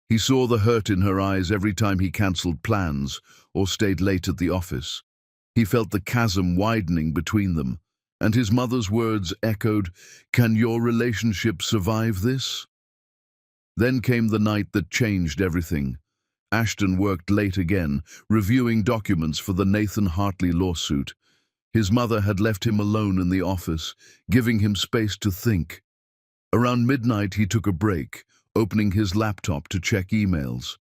He saw the hurt in her eyes every time he cancelled plans or stayed late at the office. He felt the chasm widening between them, and his mother's words echoed, "Can your relationship survive this?" Then came the night that changed everything. Ashton worked late again, reviewing documents for the Nathan Hartley lawsuit. His mother had left him alone in the office, giving him space to think. Around midnight, he took a break, opening his laptop to check emails.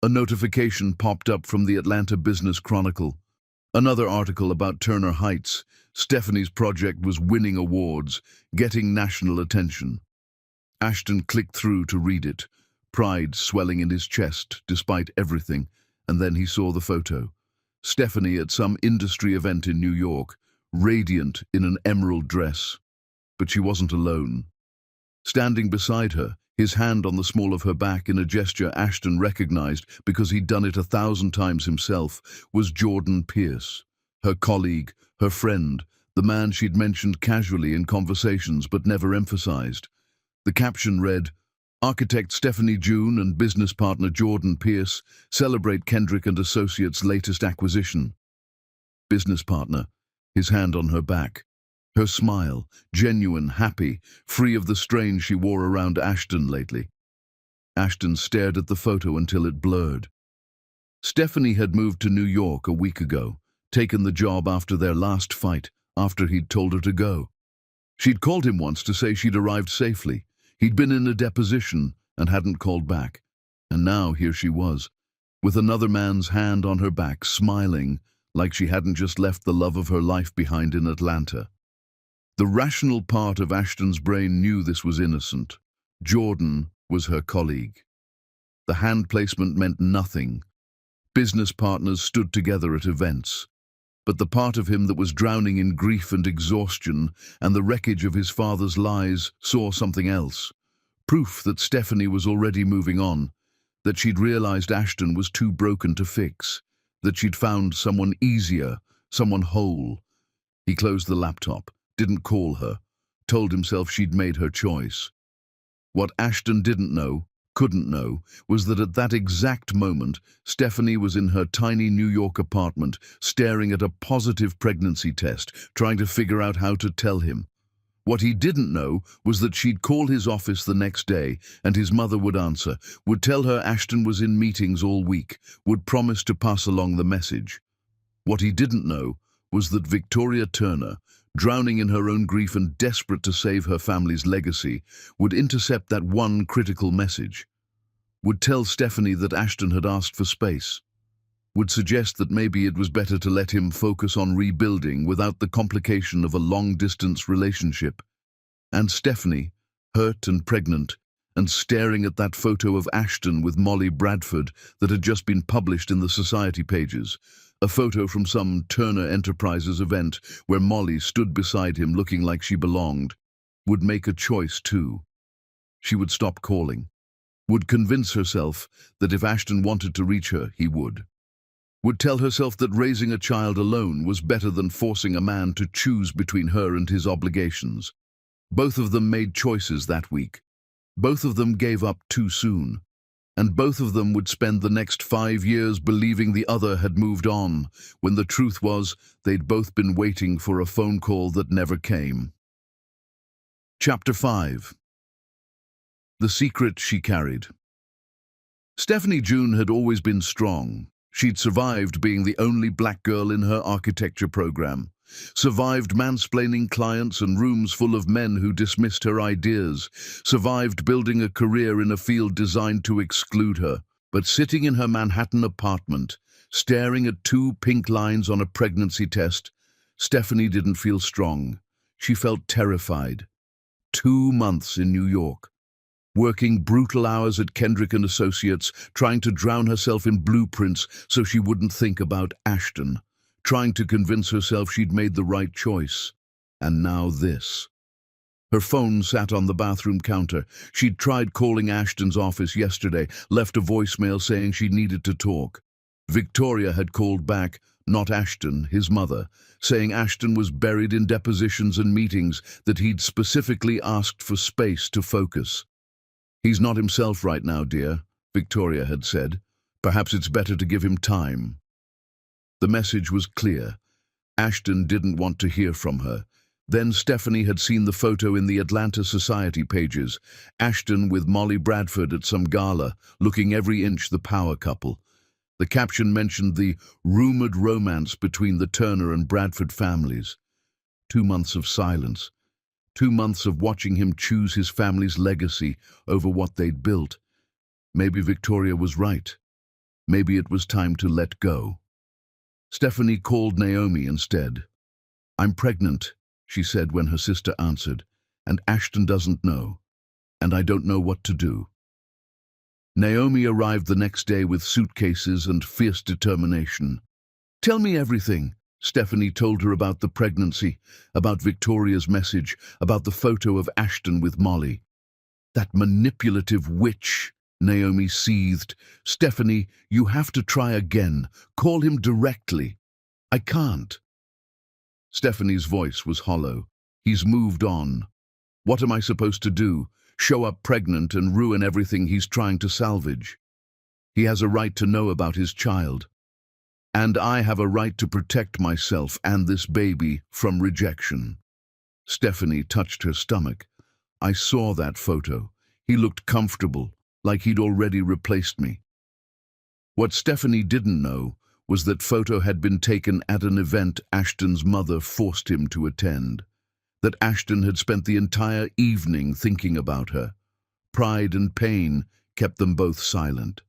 A notification popped up from the Atlanta Business Chronicle. Another article about Turner Heights. Stephanie's project was winning awards, getting national attention. Ashton clicked through to read it, pride swelling in his chest despite everything, and then he saw the photo. Stephanie at some industry event in New York, radiant in an emerald dress. But she wasn't alone. Standing beside her, his hand on the small of her back in a gesture Ashton recognized because he'd done it 1,000 times himself, was Jordan Pierce, her colleague, her friend, the man she'd mentioned casually in conversations but never emphasized. The caption read, "Architect Stephanie June and business partner Jordan Pierce celebrate Kendrick and Associates' latest acquisition." Business partner, his hand on her back. Her smile, genuine, happy, free of the strain she wore around Ashton lately. Ashton stared at the photo until it blurred. Stephanie had moved to New York a week ago, taken the job after their last fight, after he'd told her to go. She'd called him once to say she'd arrived safely. He'd been in a deposition and hadn't called back. And now here she was, with another man's hand on her back, smiling like she hadn't just left the love of her life behind in Atlanta. The rational part of Ashton's brain knew this was innocent. Jordan was her colleague. The hand placement meant nothing. Business partners stood together at events. But the part of him that was drowning in grief and exhaustion and the wreckage of his father's lies saw something else. Proof that Stephanie was already moving on, that she'd realized Ashton was too broken to fix, that she'd found someone easier, someone whole. He closed the laptop, didn't call her, told himself she'd made her choice. What Ashton didn't know, couldn't know, was that at that exact moment, Stephanie was in her tiny New York apartment, staring at a positive pregnancy test, trying to figure out how to tell him. What he didn't know was that she'd call his office the next day, and his mother would answer, would tell her Ashton was in meetings all week, would promise to pass along the message. What he didn't know was that Victoria Turner, drowning in her own grief and desperate to save her family's legacy, would intercept that one critical message, would tell Stephanie that Ashton had asked for space, would suggest that maybe it was better to let him focus on rebuilding without the complication of a long-distance relationship. And Stephanie, hurt and pregnant, and staring at that photo of Ashton with Molly Bradford that had just been published in the society pages, a photo from some Turner Enterprises event where Molly stood beside him looking like she belonged, would make a choice too. She would stop calling, would convince herself that if Ashton wanted to reach her, he would tell herself that raising a child alone was better than forcing a man to choose between her and his obligations. Both of them made choices that week. Both of them gave up too soon. and both of them would spend the next 5 years believing the other had moved on, when the truth was they'd both been waiting for a phone call that never came. Chapter 5. The secret she carried. Stephanie June had always been strong. She'd survived being the only black girl in her architecture program, survived mansplaining clients and rooms full of men who dismissed her ideas, survived building a career in a field designed to exclude her. But sitting in her Manhattan apartment, staring at 2 pink lines on a pregnancy test, Stephanie didn't feel strong. She felt terrified. 2 months in New York, working brutal hours at Kendrick and Associates, trying to drown herself in blueprints so she wouldn't think about Ashton, trying to convince herself she'd made the right choice. And now this. Her phone sat on the bathroom counter. She'd tried calling Ashton's office yesterday, left a voicemail saying she needed to talk. Victoria had called back, not Ashton, his mother, saying Ashton was buried in depositions and meetings, that he'd specifically asked for space to focus. "He's not himself right now, dear," Victoria had said. "Perhaps it's better to give him time." The message was clear. Ashton didn't want to hear from her. Then Stephanie had seen the photo in the Atlanta Society pages, Ashton with Molly Bradford at some gala, looking every inch the power couple. The caption mentioned the rumored romance between the Turner and Bradford families. 2 months of silence. 2 months of watching him choose his family's legacy over what they'd built. Maybe Victoria was right. Maybe it was time to let go. Stephanie called Naomi instead. "I'm pregnant," she said when her sister answered, "and Ashton doesn't know, and I don't know what to do." Naomi arrived the next day with suitcases and fierce determination. "Tell me everything." Stephanie told her about the pregnancy, about Victoria's message, about the photo of Ashton with Molly. "That manipulative witch," Naomi seethed. "Stephanie, you have to try again. Call him directly." "I can't." Stephanie's voice was hollow. "He's moved on. What am I supposed to do? Show up pregnant and ruin everything he's trying to salvage? He has a right to know about his child. And I have a right to protect myself and this baby from rejection." Stephanie touched her stomach. "I saw that photo. He looked comfortable, like he'd already replaced me." What Stephanie didn't know was that photo had been taken at an event Ashton's mother forced him to attend. That Ashton had spent the entire evening thinking about her. Pride and pain kept them both silent.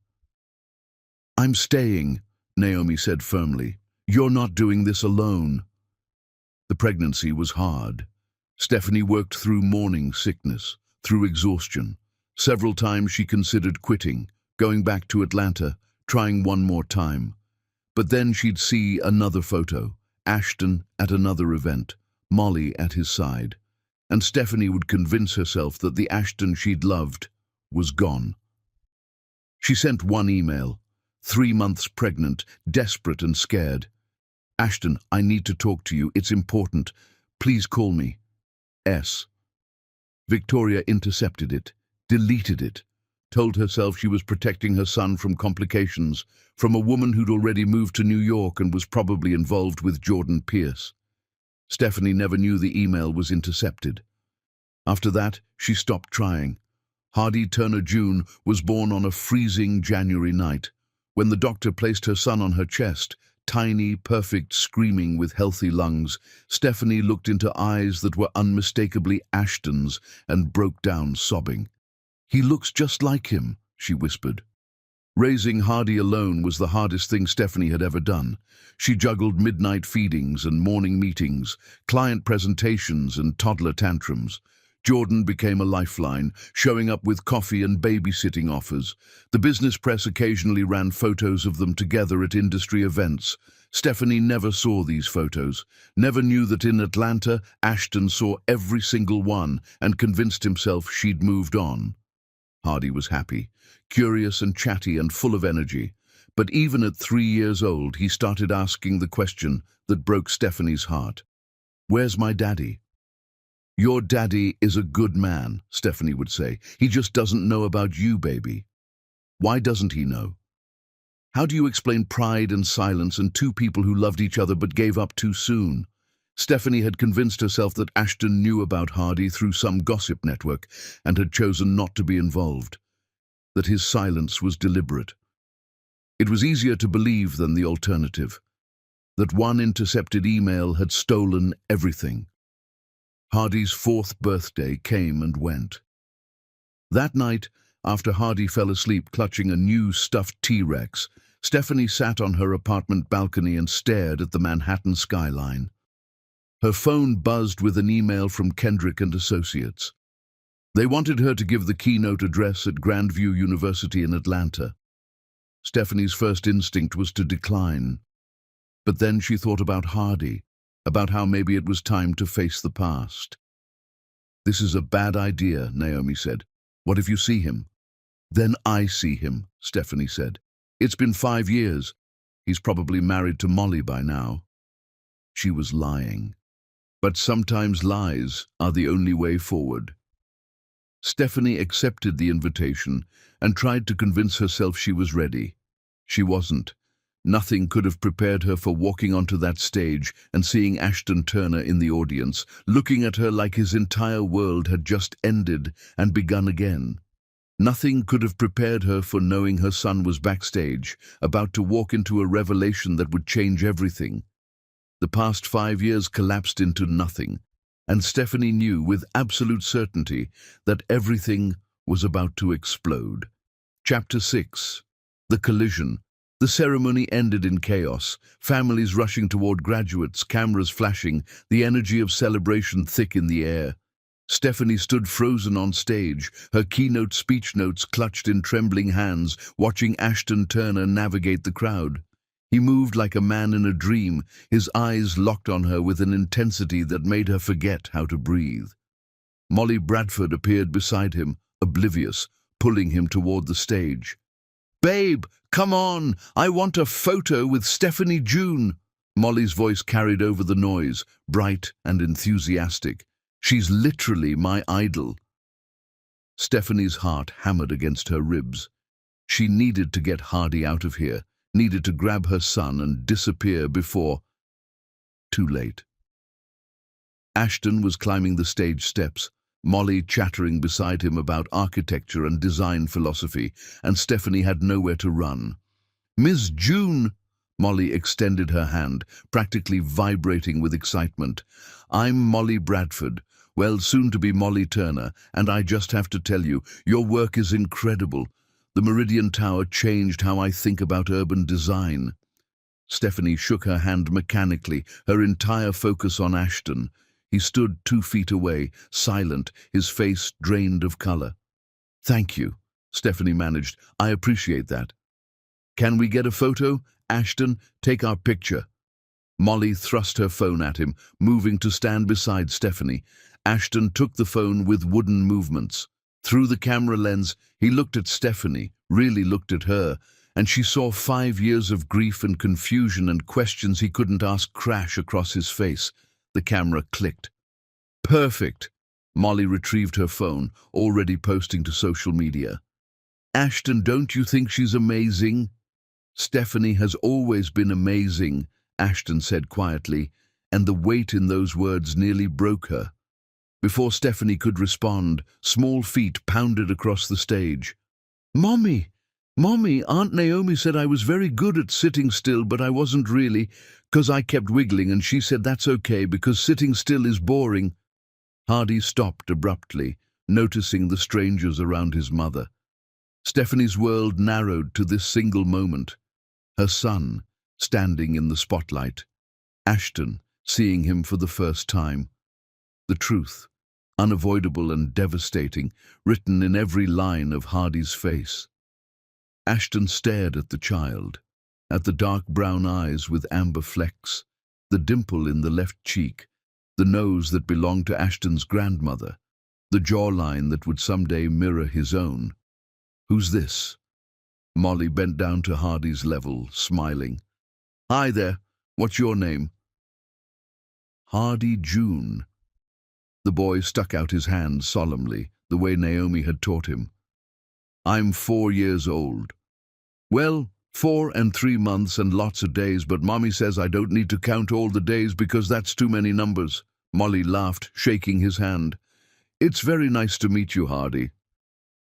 "I'm staying," Naomi said firmly. "You're not doing this alone." The pregnancy was hard. Stephanie worked through morning sickness, through exhaustion. Several times she considered quitting, going back to Atlanta, trying one more time. But then she'd see another photo, Ashton at another event, Molly at his side, and Stephanie would convince herself that the Ashton she'd loved was gone. She sent one email, 3 months pregnant, desperate and scared. "Ashton, I need to talk to you. It's important. Please call me. S." Victoria intercepted it, deleted it, told herself she was protecting her son from complications, from a woman who'd already moved to New York and was probably involved with Jordan Pierce. Stephanie never knew the email was intercepted. After that, she stopped trying. Hardy Turner June was born on a freezing January night. When the doctor placed her son on her chest, tiny, perfect, screaming with healthy lungs, Stephanie looked into eyes that were unmistakably Ashton's and broke down sobbing. "He looks just like him," she whispered. Raising Hardy alone was the hardest thing Stephanie had ever done. She juggled midnight feedings and morning meetings, client presentations and toddler tantrums. Jordan became a lifeline, showing up with coffee and babysitting offers. The business press occasionally ran photos of them together at industry events. Stephanie never saw these photos, never knew that in Atlanta, Ashton saw every single one and convinced himself she'd moved on. Hardy was happy, curious and chatty and full of energy. But even at 3 years old, he started asking the question that broke Stephanie's heart. "Where's my daddy?" "Your daddy is a good man," Stephanie would say. "He just doesn't know about you, baby." Why doesn't he know? How do you explain pride and silence and two people who loved each other but gave up too soon? Stephanie had convinced herself that Ashton knew about Hardy through some gossip network and had chosen not to be involved, that his silence was deliberate. It was easier to believe than the alternative, that one intercepted email had stolen everything. Hardy's 4th birthday came and went. That night, after Hardy fell asleep clutching a new stuffed T-Rex, Stephanie sat on her apartment balcony and stared at the Manhattan skyline. Her phone buzzed with an email from Kendrick and Associates. They wanted her to give the keynote address at Grandview University in Atlanta. Stephanie's first instinct was to decline. But then she thought about Hardy, about how maybe it was time to face the past. "This is a bad idea," Naomi said. "What if you see him?" "Then I see him," Stephanie said. "It's been 5 years. He's probably married to Molly by now." She was lying. But sometimes lies are the only way forward. Stephanie accepted the invitation and tried to convince herself she was ready. She wasn't. Nothing could have prepared her for walking onto that stage and seeing Ashton Turner in the audience, looking at her like his entire world had just ended and begun again. Nothing could have prepared her for knowing her son was backstage, about to walk into a revelation that would change everything. The past 5 years collapsed into nothing, and Stephanie knew with absolute certainty that everything was about to explode. Chapter 6. The Collision. The ceremony ended in chaos, families rushing toward graduates, cameras flashing, the energy of celebration thick in the air. Stephanie stood frozen on stage, her keynote speech notes clutched in trembling hands, watching Ashton Turner navigate the crowd. He moved like a man in a dream, his eyes locked on her with an intensity that made her forget how to breathe. Molly Bradford appeared beside him, oblivious, pulling him toward the stage. "Babe, come on! I want a photo with Stephanie June!" Molly's voice carried over the noise, bright and enthusiastic. "She's literally my idol." Stephanie's heart hammered against her ribs. She needed to get Hardy out of here, needed to grab her son and disappear before... Too late. Ashton was climbing the stage steps, Molly chattering beside him about architecture and design philosophy, and Stephanie had nowhere to run. "Miss June!" Molly extended her hand, practically vibrating with excitement. "I'm Molly Bradford, well, soon to be Molly Turner, and I just have to tell you, your work is incredible. The Meridian Tower changed how I think about urban design." Stephanie shook her hand mechanically, her entire focus on Ashton. He stood 2 feet away, silent, his face drained of color. "Thank you," Stephanie managed. "I appreciate that." "Can we get a photo? Ashton, take our picture." Molly thrust her phone at him, moving to stand beside Stephanie. Ashton took the phone with wooden movements. Through the camera lens, he looked at Stephanie, really looked at her, and she saw 5 years of grief and confusion and questions he couldn't ask crash across his face. The camera clicked. "Perfect." Molly retrieved her phone, already posting to social media. "Ashton, don't you think she's amazing?" "Stephanie has always been amazing," Ashton said quietly, and the weight in those words nearly broke her. Before Stephanie could respond, small feet pounded across the stage. "Mommy! Mommy, Aunt Naomi said I was very good at sitting still, but I wasn't really, 'cause I kept wiggling, and she said that's okay because sitting still is boring." Hardy stopped abruptly, noticing the strangers around his mother. Stephanie's world narrowed to this single moment. Her son, standing in the spotlight. Ashton, seeing him for the first time. The truth, unavoidable and devastating, written in every line of Hardy's face. Ashton stared at the child, at the dark brown eyes with amber flecks, the dimple in the left cheek, the nose that belonged to Ashton's grandmother, the jawline that would someday mirror his own. "Who's this?" Molly bent down to Hardy's level, smiling. "Hi there, what's your name?" "Hardy June." The boy stuck out his hand solemnly, the way Naomi had taught him. I'm 4 years old. Well, 4 and 3 months and lots of days, but Mommy says I don't need to count all the days because that's too many numbers. Molly laughed, shaking his hand. It's very nice to meet you, Hardy.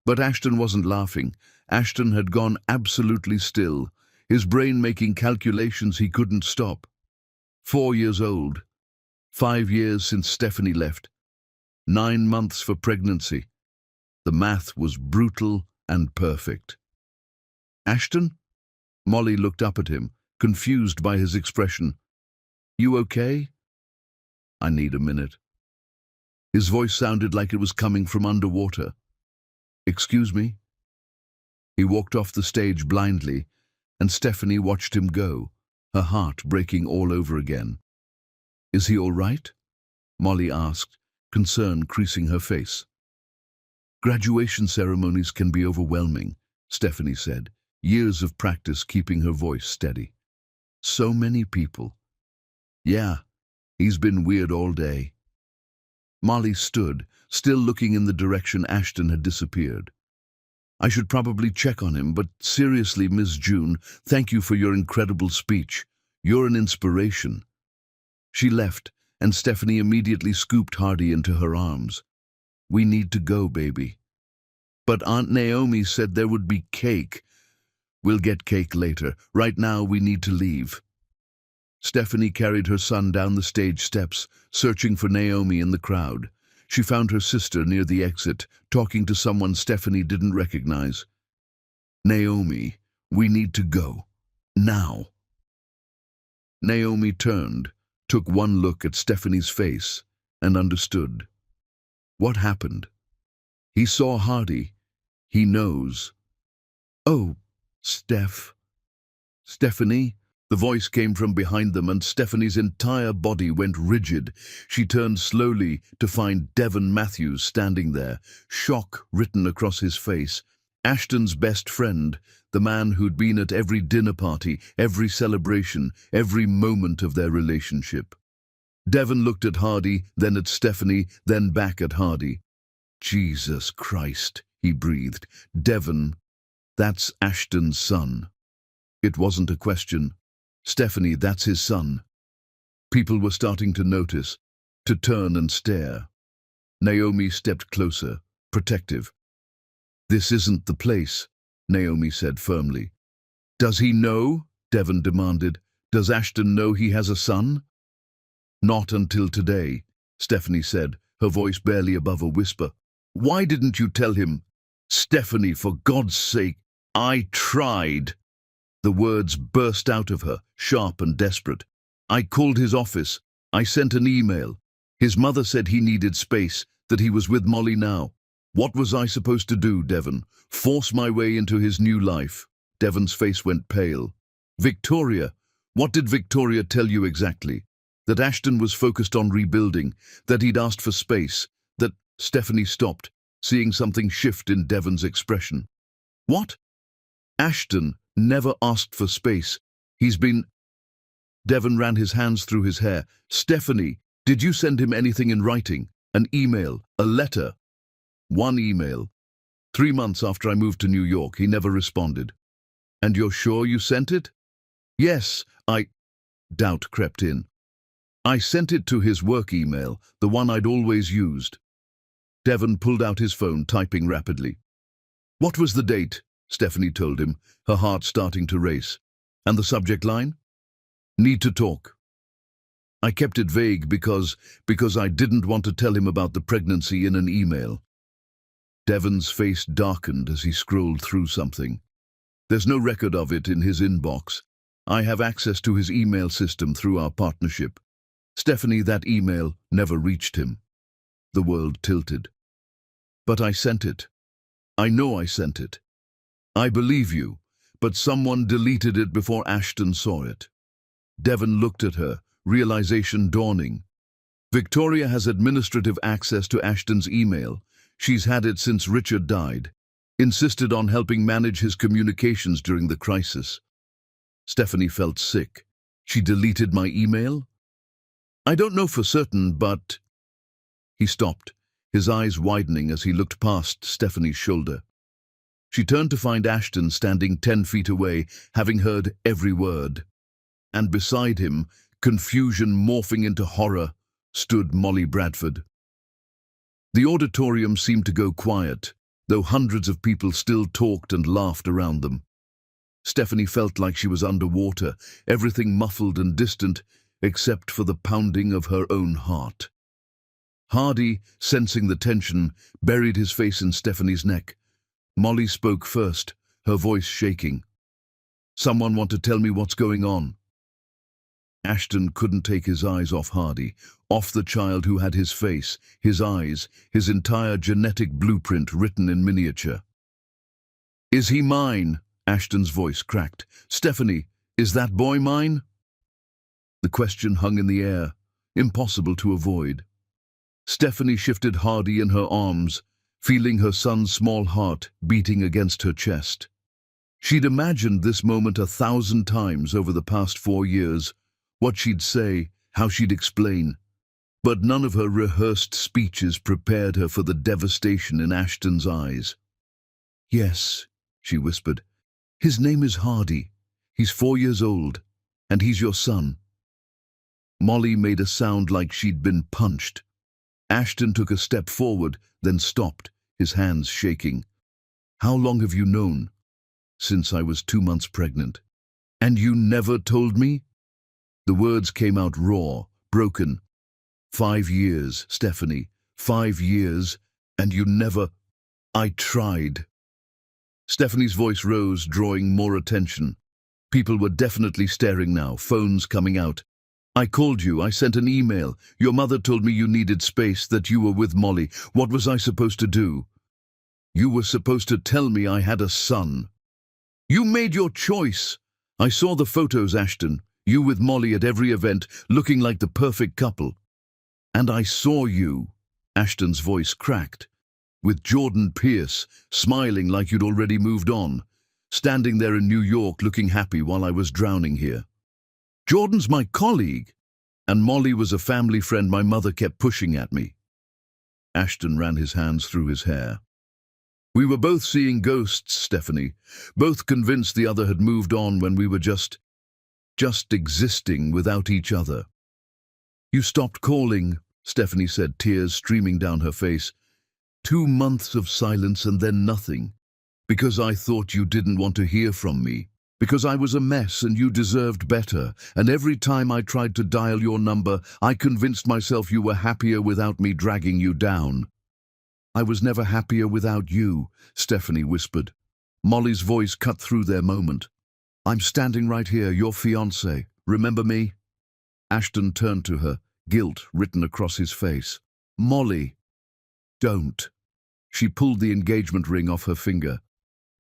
But Ashton wasn't laughing. Ashton had gone absolutely still, his brain making calculations he couldn't stop. 4 years old. 5 years since Stephanie left. 9 months for pregnancy. The math was brutal and perfect. Ashton? Molly looked up at him, confused by his expression. You okay? I need a minute. His voice sounded like it was coming from underwater. Excuse me? He walked off the stage blindly, and Stephanie watched him go, her heart breaking all over again. Is he all right? Molly asked, concern creasing her face. Graduation ceremonies can be overwhelming, Stephanie said, years of practice keeping her voice steady. So many people. Yeah, he's been weird all day. Molly stood, still looking in the direction Ashton had disappeared. I should probably check on him, but seriously, Miss June, thank you for your incredible speech. You're an inspiration. She left, and Stephanie immediately scooped Hardy into her arms. We need to go, baby. But Aunt Naomi said there would be cake. We'll get cake later. Right now, we need to leave. Stephanie carried her son down the stage steps, searching for Naomi in the crowd. She found her sister near the exit, talking to someone Stephanie didn't recognize. Naomi, we need to go. Now. Naomi turned, took one look at Stephanie's face, and understood. What happened? He saw Hardy. He knows. Oh, Stephanie? The voice came from behind them, and Stephanie's entire body went rigid. She turned slowly to find Devon Matthews standing there, shock written across his face. Ashton's best friend, the man who'd been at every dinner party, every celebration, every moment of their relationship. Devon looked at Hardy, then at Stephanie, then back at Hardy. Jesus Christ, he breathed. Devon, that's Ashton's son. It wasn't a question. Stephanie, that's his son. People were starting to notice, to turn and stare. Naomi stepped closer, protective. This isn't the place, Naomi said firmly. Does he know? Devon demanded. Does Ashton know he has a son? Not until today, Stephanie said, her voice barely above a whisper. Why didn't you tell him? Stephanie, for God's sake, I tried. The words burst out of her, sharp and desperate. I called his office. I sent an email. His mother said he needed space, that he was with Molly now. What was I supposed to do, Devon? Force my way into his new life? Devon's face went pale. Victoria, what did Victoria tell you exactly? That Ashton was focused on rebuilding, that he'd asked for space, that Stephanie stopped, seeing something shift in Devon's expression. What? Ashton never asked for space. He's been... Devon ran his hands through his hair. Stephanie, did you send him anything in writing? An email? A letter? One email. 3 months after I moved to New York, he never responded. And you're sure you sent it? Yes, Doubt crept in. I sent it to his work email, the one I'd always used. Devon pulled out his phone, typing rapidly. What was the date? Stephanie told him, her heart starting to race. And the subject line? Need to talk. I kept it vague because I didn't want to tell him about the pregnancy in an email. Devon's face darkened as he scrolled through something. There's no record of it in his inbox. I have access to his email system through our partnership. Stephanie, that email never reached him. The world tilted. But I sent it. I know I sent it. I believe you, but someone deleted it before Ashton saw it. Devon looked at her, realization dawning. Victoria has administrative access to Ashton's email. She's had it since Richard died. Insisted on helping manage his communications during the crisis. Stephanie felt sick. She deleted my email? I don't know for certain, but... He stopped, his eyes widening as he looked past Stephanie's shoulder. She turned to find Ashton standing 10 feet away, having heard every word. And beside him, confusion morphing into horror, stood Molly Bradford. The auditorium seemed to go quiet, though hundreds of people still talked and laughed around them. Stephanie felt like she was underwater, everything muffled and distant, except for the pounding of her own heart. Hardy, sensing the tension, buried his face in Stephanie's neck. Molly spoke first, her voice shaking. "Someone want to tell me what's going on?" Ashton couldn't take his eyes off Hardy, off the child who had his face, his eyes, his entire genetic blueprint written in miniature. "Is he mine?" Ashton's voice cracked. "Stephanie, is that boy mine?" The question hung in the air, impossible to avoid. Stephanie shifted Hardy in her arms, feeling her son's small heart beating against her chest. She'd imagined this moment 1,000 times over the past 4 years, what she'd say, how she'd explain. But none of her rehearsed speeches prepared her for the devastation in Ashton's eyes. "Yes," she whispered. "His name is Hardy. He's 4 years old, and he's your son." Molly made a sound like she'd been punched. Ashton took a step forward, then stopped, his hands shaking. "How long have you known?" "Since I was 2 months pregnant." "And you never told me?" The words came out raw, broken. 5 years, Stephanie, 5 years, and you never—" "I tried." Stephanie's voice rose, drawing more attention. People were definitely staring now, phones coming out. "I called you, I sent an email. Your mother told me you needed space, that you were with Molly. What was I supposed to do?" "You were supposed to tell me I had a son." "You made your choice." "I saw the photos, Ashton. You with Molly at every event, looking like the perfect couple." "And I saw you," Ashton's voice cracked, "with Jordan Pierce, smiling like you'd already moved on, standing there in New York looking happy while I was drowning here. Jordan's my colleague, and Molly was a family friend my mother kept pushing at me." Ashton ran his hands through his hair. "We were both seeing ghosts, Stephanie, both convinced the other had moved on when we were just existing without each other." "You stopped calling," Stephanie said, tears streaming down her face. 2 months of silence and then nothing. "Because I thought you didn't want to hear from me. Because I was a mess and you deserved better. And every time I tried to dial your number, I convinced myself you were happier without me dragging you down." "I was never happier without you," Stephanie whispered. Molly's voice cut through their moment. "I'm standing right here, your fiancé. Remember me?" Ashton turned to her, guilt written across his face. "Molly." "Don't." She pulled the engagement ring off her finger.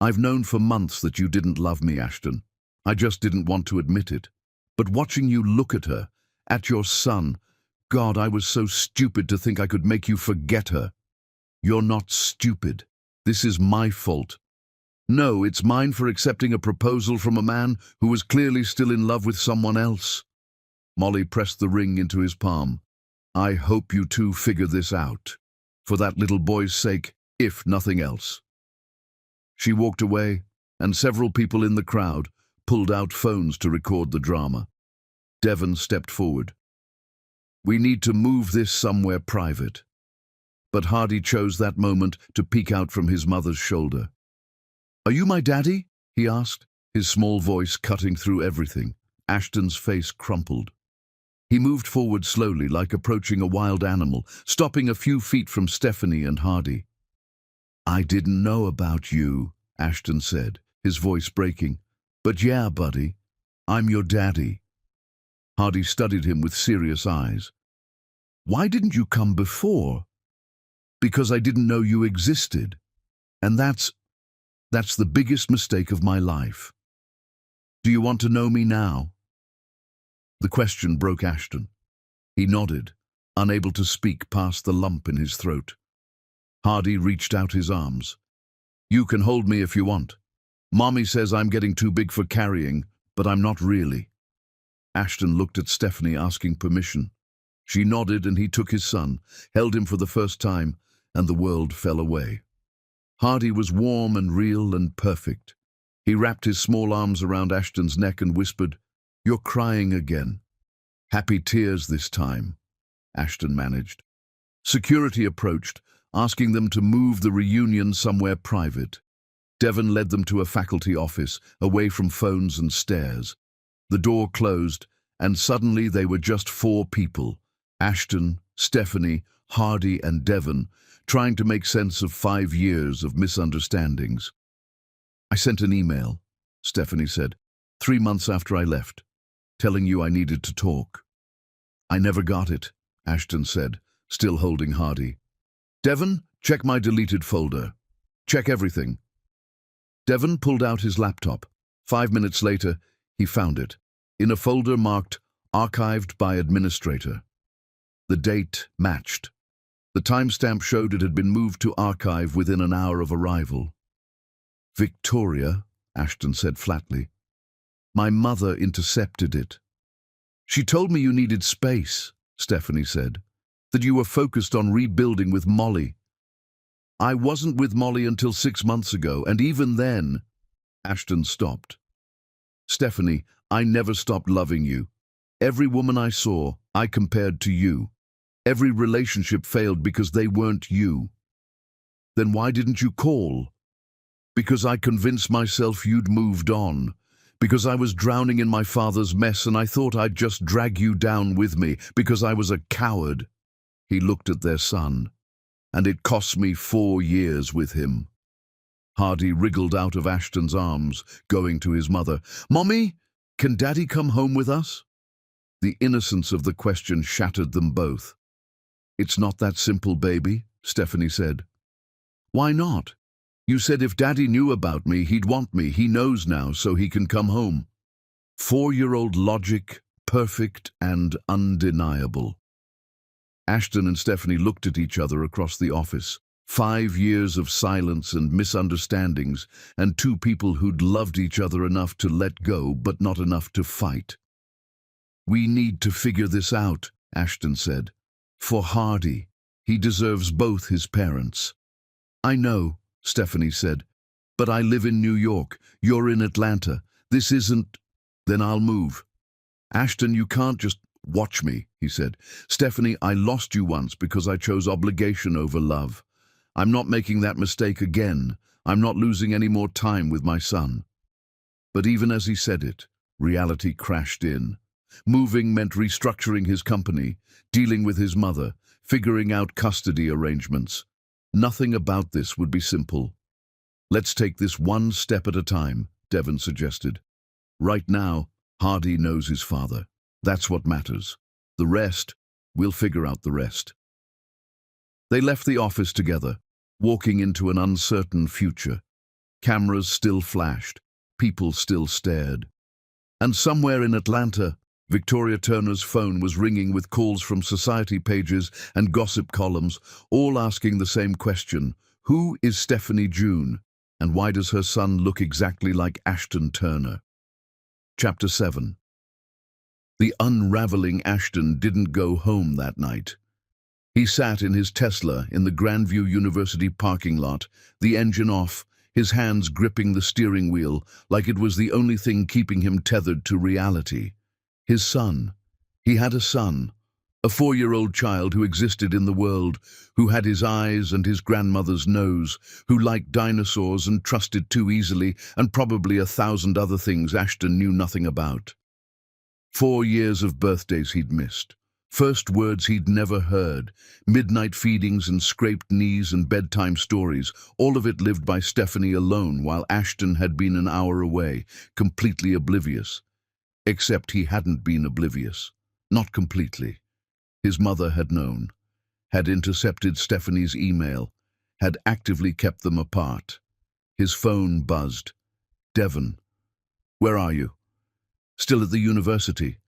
"I've known for months that you didn't love me, Ashton. I just didn't want to admit it. But watching you look at her, at your son, God, I was so stupid to think I could make you forget her." "You're not stupid. This is my fault." "No, it's mine for accepting a proposal from a man who was clearly still in love with someone else." Molly pressed the ring into his palm. "I hope you two figure this out. For that little boy's sake, if nothing else." She walked away, and several people in the crowd pulled out phones to record the drama. Devon stepped forward. "We need to move this somewhere private." But Hardy chose that moment to peek out from his mother's shoulder. "Are you my daddy?" he asked, his small voice cutting through everything. Ashton's face crumpled. He moved forward slowly, like approaching a wild animal, stopping a few feet from Stephanie and Hardy. "I didn't know about you," Ashton said, his voice breaking. "But yeah, buddy, I'm your daddy." Hardy studied him with serious eyes. "Why didn't you come before?" "Because I didn't know you existed. And that's the biggest mistake of my life. Do you want to know me now?" The question broke Ashton. He nodded, unable to speak past the lump in his throat. Hardy reached out his arms. "You can hold me if you want. Mommy says I'm getting too big for carrying, but I'm not really." Ashton looked at Stephanie, asking permission. She nodded, and he took his son, held him for the first time, and the world fell away. Hardy was warm and real and perfect. He wrapped his small arms around Ashton's neck and whispered, "You're crying again." "Happy tears this time," Ashton managed. Security approached, asking them to move the reunion somewhere private. Devon led them to a faculty office, away from phones and stares. The door closed, and suddenly they were just four people: Ashton, Stephanie, Hardy, and Devon, trying to make sense of 5 years of misunderstandings. "I sent an email," Stephanie said, 3 months after I left, telling you I needed to talk." "I never got it," Ashton said, still holding Hardy. "Devon, check my deleted folder. Check everything." Devon pulled out his laptop. 5 minutes later, he found it, in a folder marked "Archived by Administrator." The date matched. The timestamp showed it had been moved to archive within an hour of arrival. "Victoria," Ashton said flatly, "my mother intercepted it." "She told me you needed space," Stephanie said, "that you were focused on rebuilding with Molly." "I wasn't with Molly until 6 months ago, and even then—" Ashton stopped. "Stephanie, I never stopped loving you. Every woman I saw, I compared to you. Every relationship failed because they weren't you." "Then why didn't you call?" "Because I convinced myself you'd moved on. Because I was drowning in my father's mess and I thought I'd just drag you down with me. Because I was a coward." He looked at their son. "And it cost me 4 years with him." Hardy wriggled out of Ashton's arms, going to his mother. "Mommy, can Daddy come home with us?" The innocence of the question shattered them both. "It's not that simple, baby," Stephanie said. "Why not? You said if Daddy knew about me, he'd want me. He knows now, so he can come home." 4-year-old logic, perfect and undeniable. Ashton and Stephanie looked at each other across the office. 5 years of silence and misunderstandings, and two people who'd loved each other enough to let go, but not enough to fight. "We need to figure this out," Ashton said. "For Hardy. He deserves both his parents." "I know," Stephanie said, "but I live in New York. You're in Atlanta. This isn't—" "Then I'll move." "Ashton, you can't just watch me," he said. "Stephanie, I lost you once because I chose obligation over love. I'm not making that mistake again. I'm not losing any more time with my son." But even as he said it, reality crashed in. Moving meant restructuring his company, dealing with his mother, figuring out custody arrangements. Nothing about this would be simple. "Let's take this one step at a time," Devon suggested. "Right now, Hardy knows his father. That's what matters. The rest, we'll figure out the rest." They left the office together, walking into an uncertain future. Cameras still flashed, people still stared. And somewhere in Atlanta, Victoria Turner's phone was ringing with calls from society pages and gossip columns, all asking the same question: who is Stephanie June, and why does her son look exactly like Ashton Turner? Chapter 7. The unraveling Ashton didn't go home that night. He sat in his Tesla in the Grandview University parking lot, the engine off, his hands gripping the steering wheel like it was the only thing keeping him tethered to reality. His son. He had a son, a 4-year-old child who existed in the world, who had his eyes and his grandmother's nose, who liked dinosaurs and trusted too easily, and probably 1,000 other things Ashton knew nothing about. 4 years of birthdays he'd missed. First words he'd never heard, midnight feedings and scraped knees and bedtime stories, all of it lived by Stephanie alone while Ashton had been an hour away, completely oblivious. Except he hadn't been oblivious. Not completely. His mother had known, had intercepted Stephanie's email, had actively kept them apart. His phone buzzed. "Devon, where are you?" "Still at the university."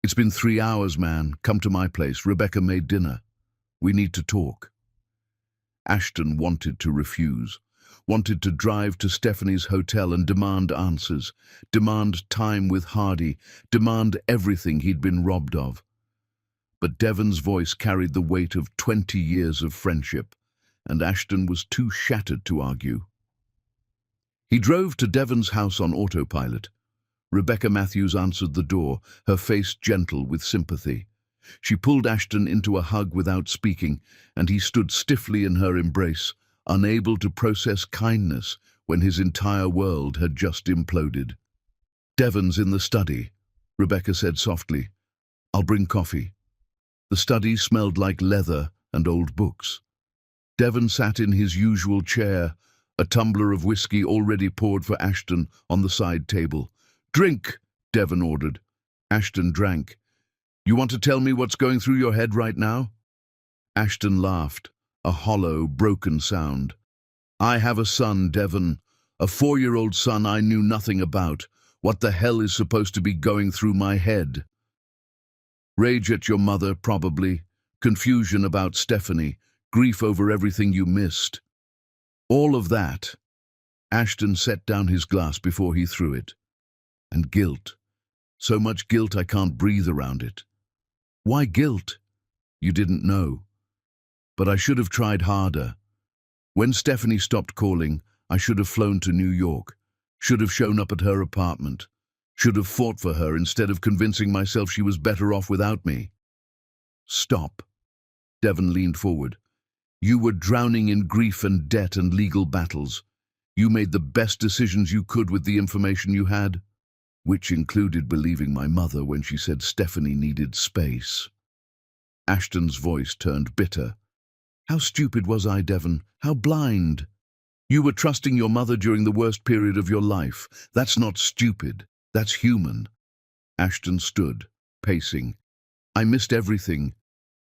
"It's been 3 hours, man. Come to my place. Rebecca made dinner. We need to talk." Ashton wanted to refuse, wanted to drive to Stephanie's hotel and demand answers, demand time with Hardy, demand everything he'd been robbed of. But Devon's voice carried the weight of 20 years of friendship. and Ashton was too shattered to argue. He drove to Devon's house on autopilot. Rebecca Matthews answered the door, her face gentle with sympathy. She pulled Ashton into a hug without speaking, and he stood stiffly in her embrace, unable to process kindness when his entire world had just imploded. "Devon's in the study," Rebecca said softly. "I'll bring coffee." The study smelled like leather and old books. Devon sat in his usual chair, a tumbler of whiskey already poured for Ashton on the side table. "Drink," Devon ordered. Ashton drank. "You want to tell me what's going through your head right now?" Ashton laughed, a hollow, broken sound. "I have a son, Devon, a 4-year-old son I knew nothing about. What the hell is supposed to be going through my head?" "Rage at your mother, probably. Confusion about Stephanie. Grief over everything you missed." "All of that." Ashton set down his glass before he threw it. "And guilt. So much guilt I can't breathe around it." "Why guilt?" "You didn't know. But I should have tried harder. When Stephanie stopped calling, I should have flown to New York. Should have shown up at her apartment. Should have fought for her instead of convincing myself she was better off without me." "Stop." Devon leaned forward. "You were drowning in grief and debt and legal battles. You made the best decisions you could with the information you had, which included believing my mother when she said Stephanie needed space." Ashton's voice turned bitter. "How stupid was I, Devon? How blind? You were trusting your mother during the worst period of your life. That's not stupid. That's human." Ashton stood, pacing. "I missed everything.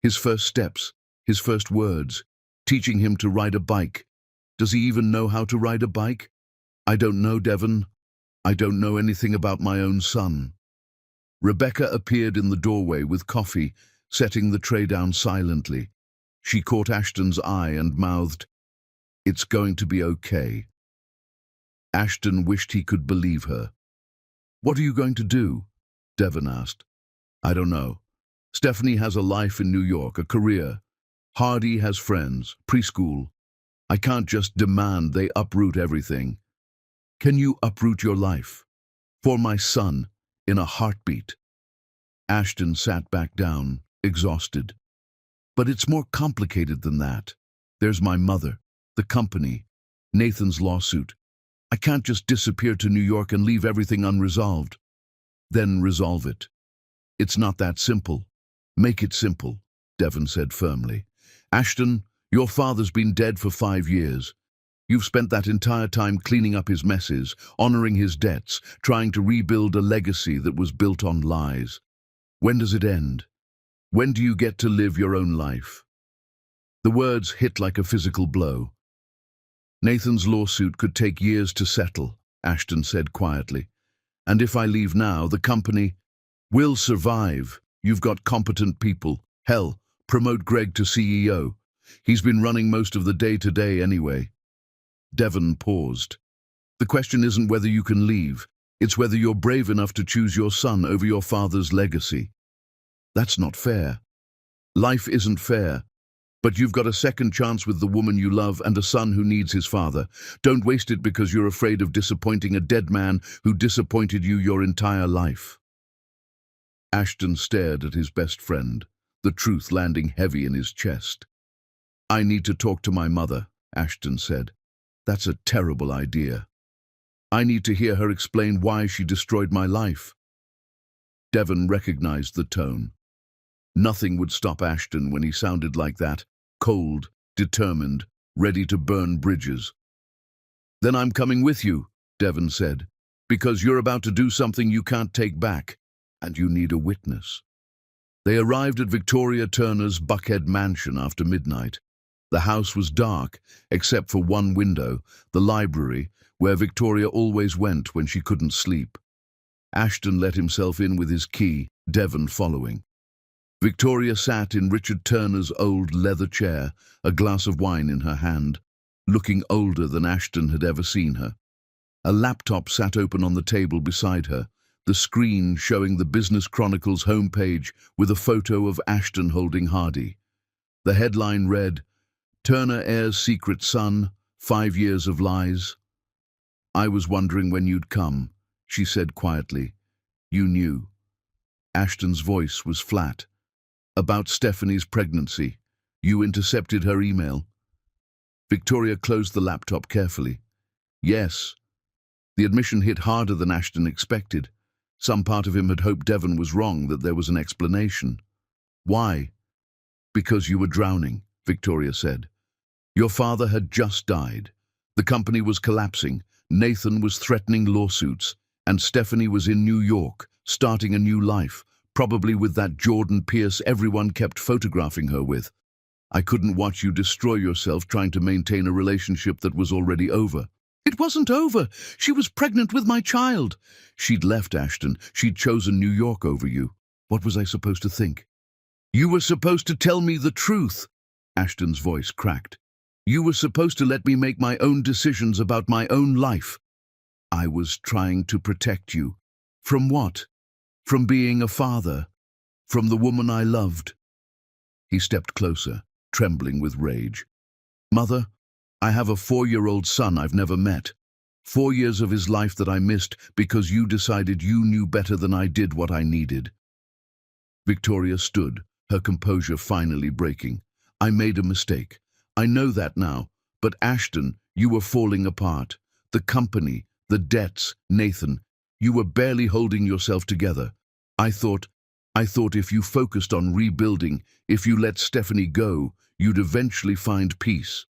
His first steps, his first words, teaching him to ride a bike. Does he even know how to ride a bike? I don't know, Devon. I don't know anything about my own son." Rebecca appeared in the doorway with coffee, setting the tray down silently. She caught Ashton's eye and mouthed, "It's going to be okay." Ashton wished he could believe her. "What are you going to do?" Devon asked. "I don't know. Stephanie has a life in New York, a career. Hardy has friends, preschool. I can't just demand they uproot everything." "Can you uproot your life? For my son, in a heartbeat?" Ashton sat back down, exhausted. "But it's more complicated than that. There's my mother, the company, Nathan's lawsuit. I can't just disappear to New York and leave everything unresolved." "Then resolve it." "It's not that simple." "Make it simple," Devon said firmly. "Ashton, your father's been dead for 5 years. You've spent that entire time cleaning up his messes, honoring his debts, trying to rebuild a legacy that was built on lies. When does it end? When do you get to live your own life?" The words hit like a physical blow. "Nathan's lawsuit could take years to settle," Ashton said quietly. "And if I leave now, the company will survive. You've got competent people. Hell, promote Greg to CEO. He's been running most of the day-to-day anyway." Devon paused. "The question isn't whether you can leave. It's whether you're brave enough to choose your son over your father's legacy." "That's not fair." "Life isn't fair. But you've got a second chance with the woman you love and a son who needs his father. Don't waste it because you're afraid of disappointing a dead man who disappointed you your entire life." Ashton stared at his best friend, the truth landing heavy in his chest. "I need to talk to my mother," Ashton said. "That's a terrible idea. I need to hear her explain why she destroyed my life." Devon recognized the tone. Nothing would stop Ashton when he sounded like that, cold, determined, ready to burn bridges. "Then I'm coming with you," Devon said, "because you're about to do something you can't take back, and you need a witness." They arrived at Victoria Turner's Buckhead mansion after midnight. The house was dark, except for one window, the library, where Victoria always went when she couldn't sleep. Ashton let himself in with his key, Devon following. Victoria sat in Richard Turner's old leather chair, a glass of wine in her hand, looking older than Ashton had ever seen her. A laptop sat open on the table beside her, the screen showing the Business Chronicle's homepage with a photo of Ashton holding Hardy. The headline read, Turner heir's secret son, 5 years of lies. I was wondering when you'd come, she said quietly. You knew. Ashton's voice was flat. About Stephanie's pregnancy. You intercepted her email. Victoria closed the laptop carefully. Yes. The admission hit harder than Ashton expected. Some part of him had hoped Devon was wrong, that there was an explanation. Why? Because you were drowning, Victoria said. Your father had just died. The company was collapsing. Nathan was threatening lawsuits. And Stephanie was in New York, starting a new life, probably with that Jordan Pierce everyone kept photographing her with. I couldn't watch you destroy yourself trying to maintain a relationship that was already over. It wasn't over. She was pregnant with my child. She'd left Ashton. She'd chosen New York over you. What was I supposed to think? You were supposed to tell me the truth. Ashton's voice cracked. You were supposed to let me make my own decisions about my own life. I was trying to protect you. From what? From being a father. From the woman I loved. He stepped closer, trembling with rage. Mother, I have a 4-year-old son I've never met. 4 years of his life that I missed because you decided you knew better than I did what I needed. Victoria stood, her composure finally breaking. I made a mistake. I know that now. But Ashton, you were falling apart. The company, the debts, Nathan, you were barely holding yourself together. I thought if you focused on rebuilding, if you let Stephanie go, you'd eventually find peace.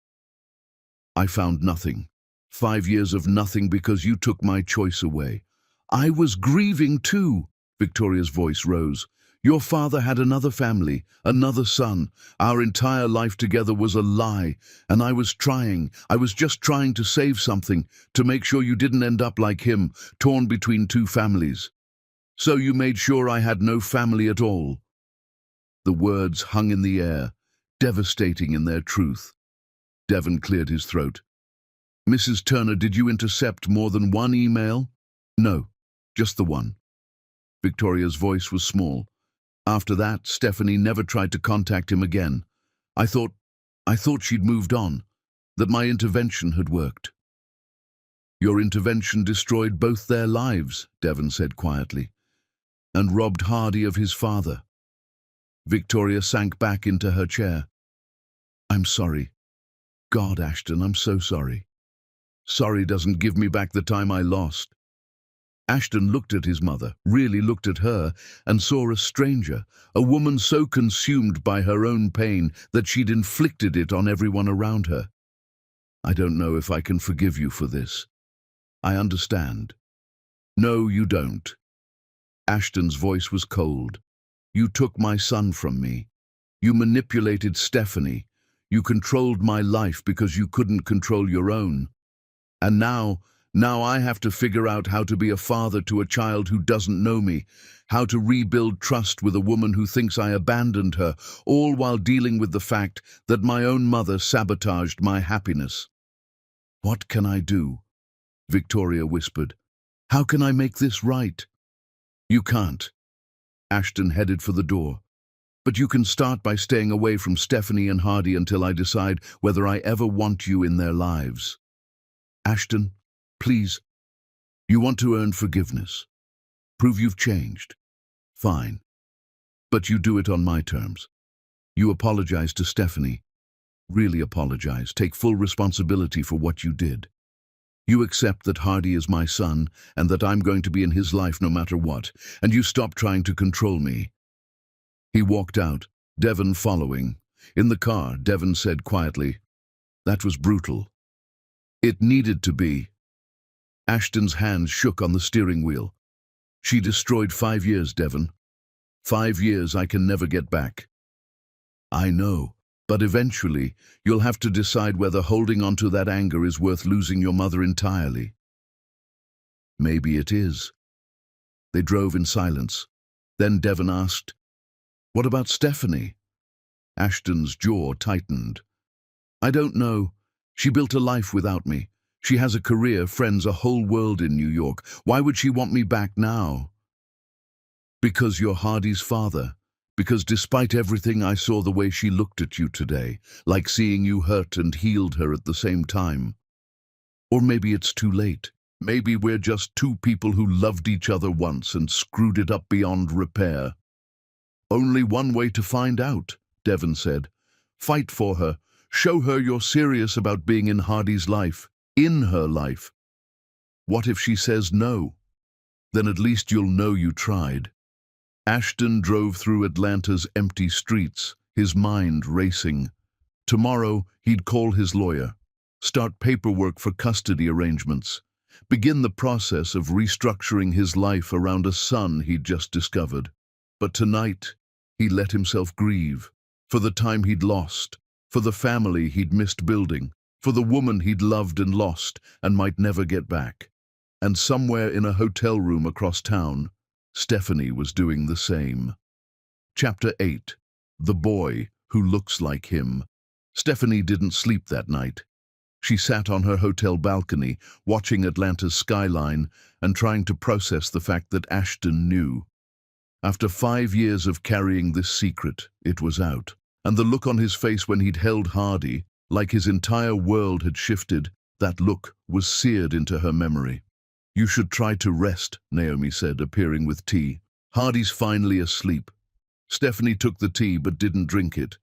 I found nothing. 5 years of nothing because you took my choice away. I was grieving too. Victoria's voice rose. Your father had another family, another son. Our entire life together was a lie, and I was just trying to save something, to make sure you didn't end up like him, torn between 2 families. So you made sure I had no family at all. The words hung in the air, devastating in their truth. Devon cleared his throat. Mrs. Turner, did you intercept more than one email? No, just the one. Victoria's voice was small. After that, Stephanie never tried to contact him again. I thought she'd moved on, that my intervention had worked. Your intervention destroyed both their lives, Devon said quietly, and robbed Hardy of his father. Victoria sank back into her chair. I'm sorry. God, Ashton, I'm so sorry. Sorry doesn't give me back the time I lost. Ashton looked at his mother, really looked at her, and saw a stranger, a woman so consumed by her own pain that she'd inflicted it on everyone around her. I don't know if I can forgive you for this. I understand. No, you don't. Ashton's voice was cold. You took my son from me. You manipulated Stephanie. You controlled my life because you couldn't control your own. And now I have to figure out how to be a father to a child who doesn't know me, how to rebuild trust with a woman who thinks I abandoned her, all while dealing with the fact that my own mother sabotaged my happiness. What can I do? Victoria whispered. How can I make this right? You can't. Ashton headed for the door. But you can start by staying away from Stephanie and Hardy until I decide whether I ever want you in their lives. Ashton, please. You want to earn forgiveness. Prove you've changed. Fine. But you do it on my terms. You apologize to Stephanie. Really apologize. Take full responsibility for what you did. You accept that Hardy is my son and that I'm going to be in his life no matter what, and you stop trying to control me. He walked out, Devon following. In the car, Devon said quietly, That was brutal. It needed to be. Ashton's hands shook on the steering wheel. She destroyed 5 years, Devon. 5 years I can never get back. I know, but eventually you'll have to decide whether holding on to that anger is worth losing your mother entirely. Maybe it is. They drove in silence. Then Devon asked, What about Stephanie? Ashton's jaw tightened. I don't know. She built a life without me. She has a career, friends, a whole world in New York. Why would she want me back now? Because you're Hardy's father. Because despite everything, I saw the way she looked at you today, like seeing you hurt and healed her at the same time. Or maybe it's too late. Maybe we're just two people who loved each other once and screwed it up beyond repair. Only one way to find out, Devon said. Fight for her. Show her you're serious about being in Hardy's life, in her life. What if she says no? Then at least you'll know you tried. Ashton drove through Atlanta's empty streets, his mind racing. Tomorrow, he'd call his lawyer, start paperwork for custody arrangements, begin the process of restructuring his life around a son he'd just discovered. But tonight, he let himself grieve, for the time he'd lost, for the family he'd missed building, for the woman he'd loved and lost and might never get back. And somewhere in a hotel room across town, Stephanie was doing the same. Chapter 8. The Boy Who Looks Like Him. Stephanie didn't sleep that night. She sat on her hotel balcony, watching Atlanta's skyline and trying to process the fact that Ashton knew. After 5 years of carrying this secret, it was out. And the look on his face when he'd held Hardy, like his entire world had shifted, that look was seared into her memory. You should try to rest, Naomi said, appearing with tea. Hardy's finally asleep. Stephanie took the tea but didn't drink it.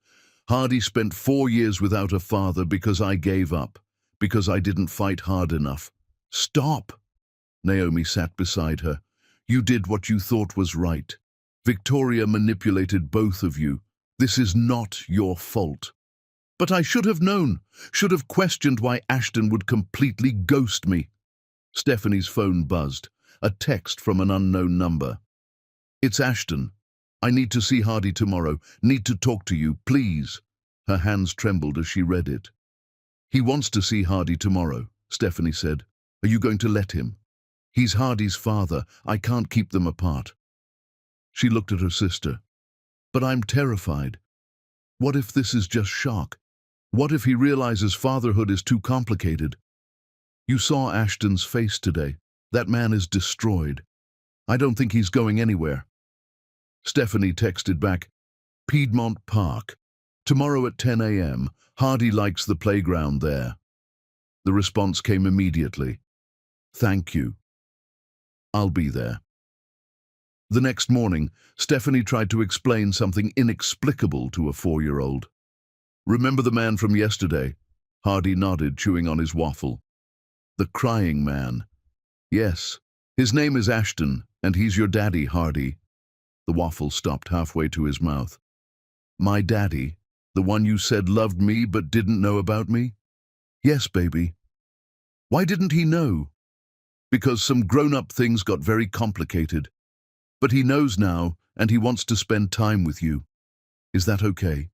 Hardy spent 4 years without a father because I gave up, because I didn't fight hard enough. Stop! Naomi sat beside her. You did what you thought was right. Victoria manipulated both of you. This is not your fault. But I should have known, should have questioned why Ashton would completely ghost me. Stephanie's phone buzzed, a text from an unknown number. It's Ashton. I need to see Hardy tomorrow, need to talk to you, please. Her hands trembled as she read it. He wants to see Hardy tomorrow, Stephanie said. Are you going to let him? He's Hardy's father. I can't keep them apart. She looked at her sister. But I'm terrified. What if this is just shock? What if he realizes fatherhood is too complicated? You saw Ashton's face today. That man is destroyed. I don't think he's going anywhere. Stephanie texted back, Piedmont Park. Tomorrow at 10 a.m. Hardy likes the playground there. The response came immediately. Thank you. I'll be there. The next morning, Stephanie tried to explain something inexplicable to a 4-year-old. Remember the man from yesterday? Hardy nodded, chewing on his waffle. The crying man. Yes, his name is Ashton, and he's your daddy, Hardy. The waffle stopped halfway to his mouth. My daddy? The one you said loved me but didn't know about me? Yes, baby. Why didn't he know? Because some grown-up things got very complicated. But he knows now, and he wants to spend time with you. Is that okay?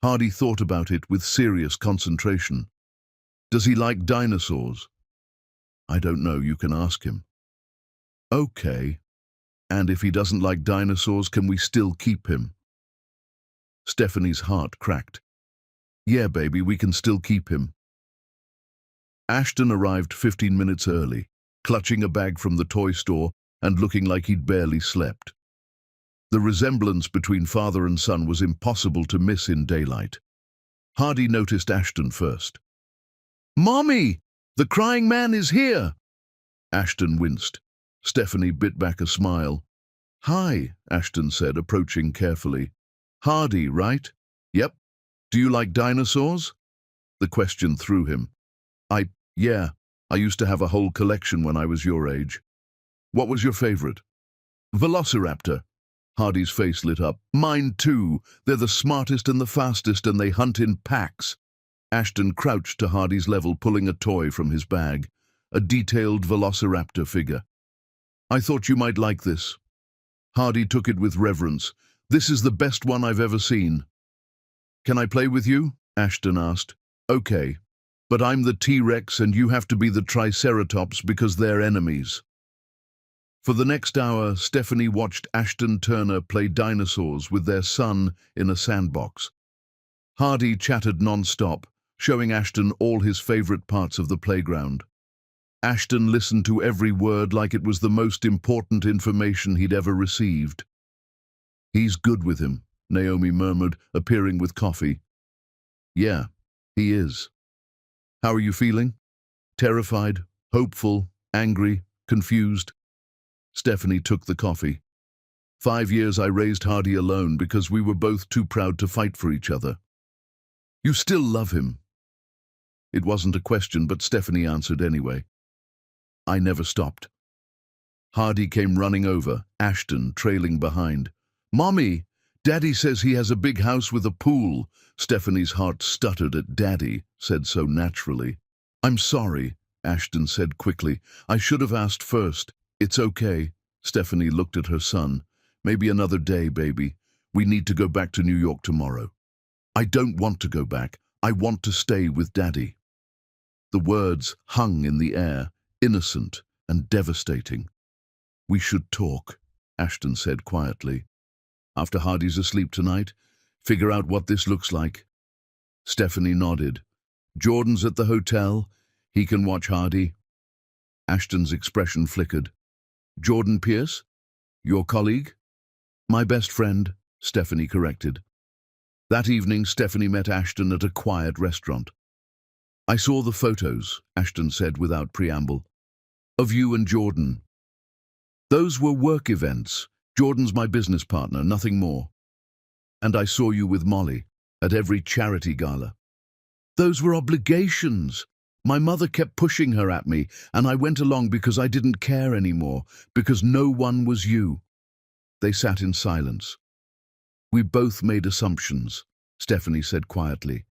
Hardy thought about it with serious concentration. Does he like dinosaurs? I don't know, you can ask him. Okay. And if he doesn't like dinosaurs, can we still keep him? Stephanie's heart cracked. Yeah, baby, we can still keep him. Ashton arrived 15 minutes early, clutching a bag from the toy store and looking like he'd barely slept. The resemblance between father and son was impossible to miss in daylight. Hardy noticed Ashton first. Mommy! The crying man is here! Ashton winced. Stephanie bit back a smile. Hi, Ashton said, approaching carefully. Hardy, right? Yep. Do you like dinosaurs? The question threw him. Yeah, I used to have a whole collection when I was your age. What was your favorite? Velociraptor. Hardy's face lit up. Mine too. They're the smartest and the fastest, and they hunt in packs. Ashton crouched to Hardy's level, pulling a toy from his bag, a detailed Velociraptor figure. I thought you might like this. Hardy took it with reverence. This is the best one I've ever seen. Can I play with you? Ashton asked. Okay, but I'm the T-Rex and you have to be the Triceratops because they're enemies. For the next hour, Stephanie watched Ashton Turner play dinosaurs with their son in a sandbox. Hardy chattered non-stop, showing Ashton all his favorite parts of the playground. Ashton listened to every word like it was the most important information he'd ever received. He's good with him, Naomi murmured, appearing with coffee. Yeah, he is. How are you feeling? Terrified, hopeful, angry, confused? Stephanie took the coffee. 5 years I raised Hardy alone because we were both too proud to fight for each other. You still love him? It wasn't a question, but Stephanie answered anyway. I never stopped. Hardy came running over, Ashton trailing behind. Mommy, Daddy says he has a big house with a pool. Stephanie's heart stuttered at Daddy, said so naturally. I'm sorry, Ashton said quickly. I should have asked first. It's okay. Stephanie looked at her son. Maybe another day, baby. We need to go back to New York tomorrow. I don't want to go back. I want to stay with Daddy. The words hung in the air, innocent and devastating. We should talk, Ashton said quietly. After Hardy's asleep tonight, figure out what this looks like. Stephanie nodded. Jordan's at the hotel. He can watch Hardy. Ashton's expression flickered. Jordan Pierce? Your colleague? My best friend, Stephanie corrected. That evening, Stephanie met Ashton at a quiet restaurant. I saw the photos, Ashton said without preamble, of you and Jordan. Those were work events. Jordan's my business partner, nothing more. And I saw you with Molly at every charity gala. Those were obligations. My mother kept pushing her at me, and I went along because I didn't care anymore, because no one was you. They sat in silence. We both made assumptions, Stephanie said quietly.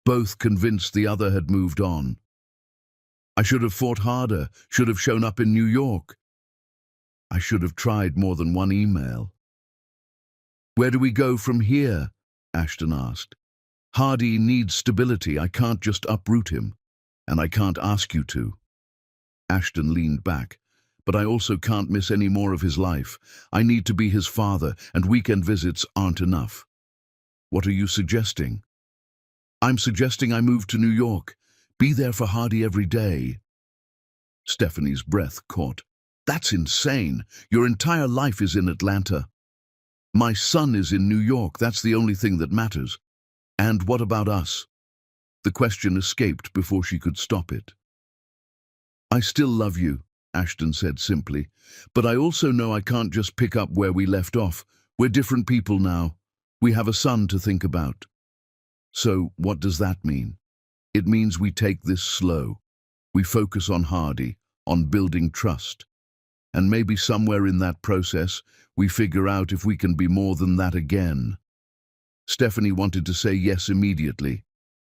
Both convinced the other had moved on. I should have fought harder, should have shown up in New York. I should have tried more than one email. Where do we go from here? Ashton asked. Hardy needs stability. I can't just uproot him. And I can't ask you to. Ashton leaned back. But I also can't miss any more of his life. I need to be his father, and weekend visits aren't enough. What are you suggesting? I'm suggesting I move to New York. Be there for Hardy every day. Stephanie's breath caught. That's insane. Your entire life is in Atlanta. My son is in New York. That's the only thing that matters. And what about us? The question escaped before she could stop it. I still love you, Ashton said simply, but I also know I can't just pick up where we left off. We're different people now. We have a son to think about. So what does that mean? It means we take this slow. We focus on Hardy, on building trust. And maybe somewhere in that process, we figure out if we can be more than that again. Stephanie wanted to say yes immediately,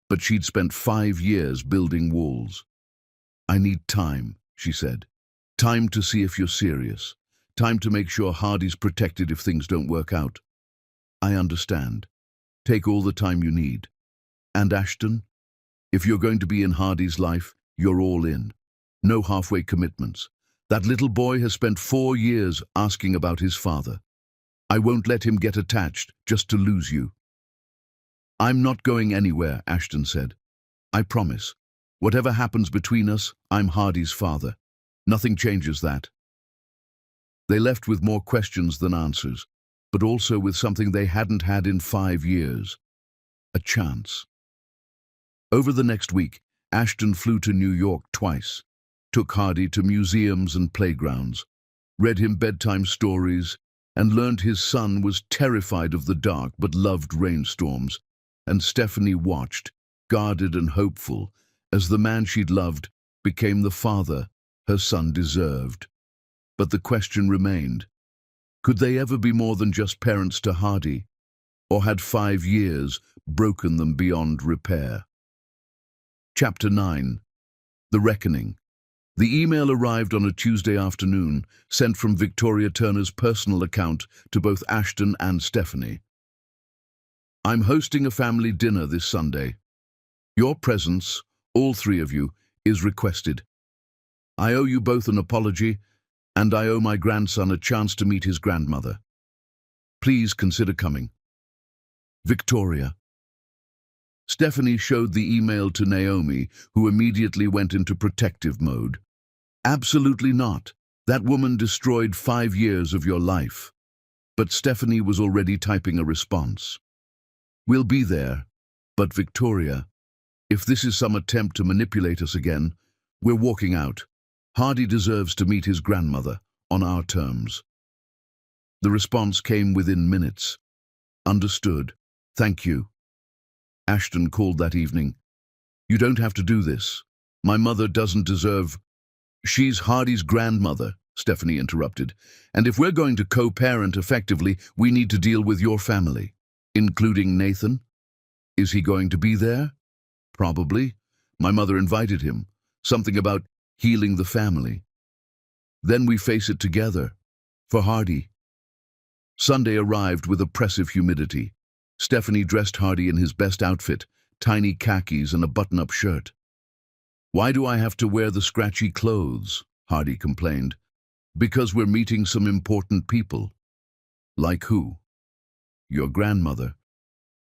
but she'd spent 5 years building walls. I need time, she said. Time to see if you're serious. Time to make sure Hardy's protected if things don't work out. I understand. Take all the time you need. And Ashton, if you're going to be in Hardy's life, you're all in. No halfway commitments. That little boy has spent 4 years asking about his father. I won't let him get attached just to lose you. I'm not going anywhere, Ashton said. I promise. Whatever happens between us, I'm Hardy's father. Nothing changes that. They left with more questions than answers, but also with something they hadn't had in 5 years. A chance. Over the next week, Ashton flew to New York twice, took Hardy to museums and playgrounds, read him bedtime stories, and learned his son was terrified of the dark but loved rainstorms, and Stephanie watched, guarded and hopeful, as the man she'd loved became the father her son deserved. But the question remained, could they ever be more than just parents to Hardy, or had 5 years broken them beyond repair? Chapter 9. The Reckoning. The email arrived on a Tuesday afternoon, sent from Victoria Turner's personal account to both Ashton and Stephanie. I'm hosting a family dinner this Sunday. Your presence, all 3 of you, is requested. I owe you both an apology, and I owe my grandson a chance to meet his grandmother. Please consider coming. Victoria. Stephanie showed the email to Naomi, who immediately went into protective mode. Absolutely not. That woman destroyed 5 years of your life. but Stephanie was already typing a response. "We'll be there, but Victoria, if this is some attempt to manipulate us again, we're walking out. Hardy deserves to meet his grandmother on our terms." The response came within minutes. "Understood. Thank you." Ashton called that evening. "You don't have to do this. My mother doesn't deserve—" "She's Hardy's grandmother," Stephanie interrupted. "And if we're going to co-parent effectively, we need to deal with your family, including Nathan. Is he going to be there?" "Probably. My mother invited him. Something about healing the family. Then we face it together. For Hardy." Sunday arrived with oppressive humidity. Stephanie dressed Hardy in his best outfit, tiny khakis and a button-up shirt. "Why do I have to wear the scratchy clothes?" Hardy complained. "Because we're meeting some important people." "Like who?" "Your grandmother,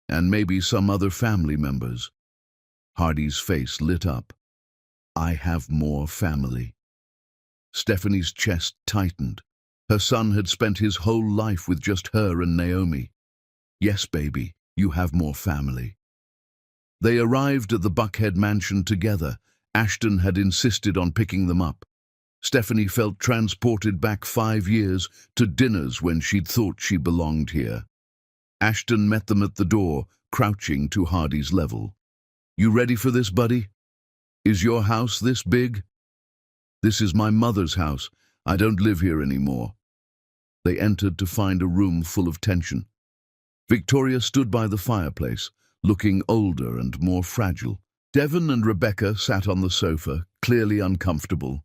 and maybe some other family members." Hardy's face lit up. "I have more family." Stephanie's chest tightened. Her son had spent his whole life with just her and Naomi. "Yes, baby, you have more family." They arrived at the Buckhead mansion together. Ashton had insisted on picking them up. Stephanie felt transported back 5 years to dinners when she'd thought she belonged here. Ashton met them at the door, crouching to Hardy's level. "You ready for this, buddy? Is your house this big?" "This is my mother's house. I don't live here anymore." They entered to find a room full of tension. Victoria stood by the fireplace, looking older and more fragile. Devon and Rebecca sat on the sofa, clearly uncomfortable.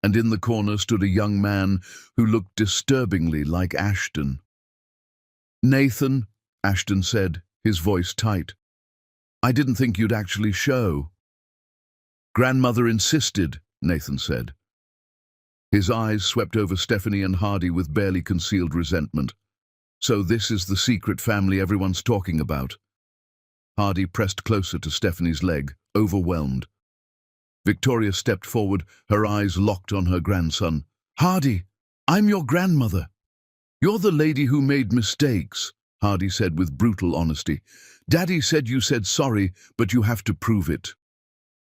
And in the corner stood a young man who looked disturbingly like Ashton. "Nathan," Ashton said, his voice tight. "I didn't think you'd actually show." "Grandmother insisted," Nathan said. His eyes swept over Stephanie and Hardy with barely concealed resentment. "So this is the secret family everyone's talking about." Hardy pressed closer to Stephanie's leg, overwhelmed. Victoria stepped forward, her eyes locked on her grandson. "Hardy, I'm your grandmother." "You're the lady who made mistakes," Hardy said with brutal honesty. "Daddy said you said sorry, but you have to prove it."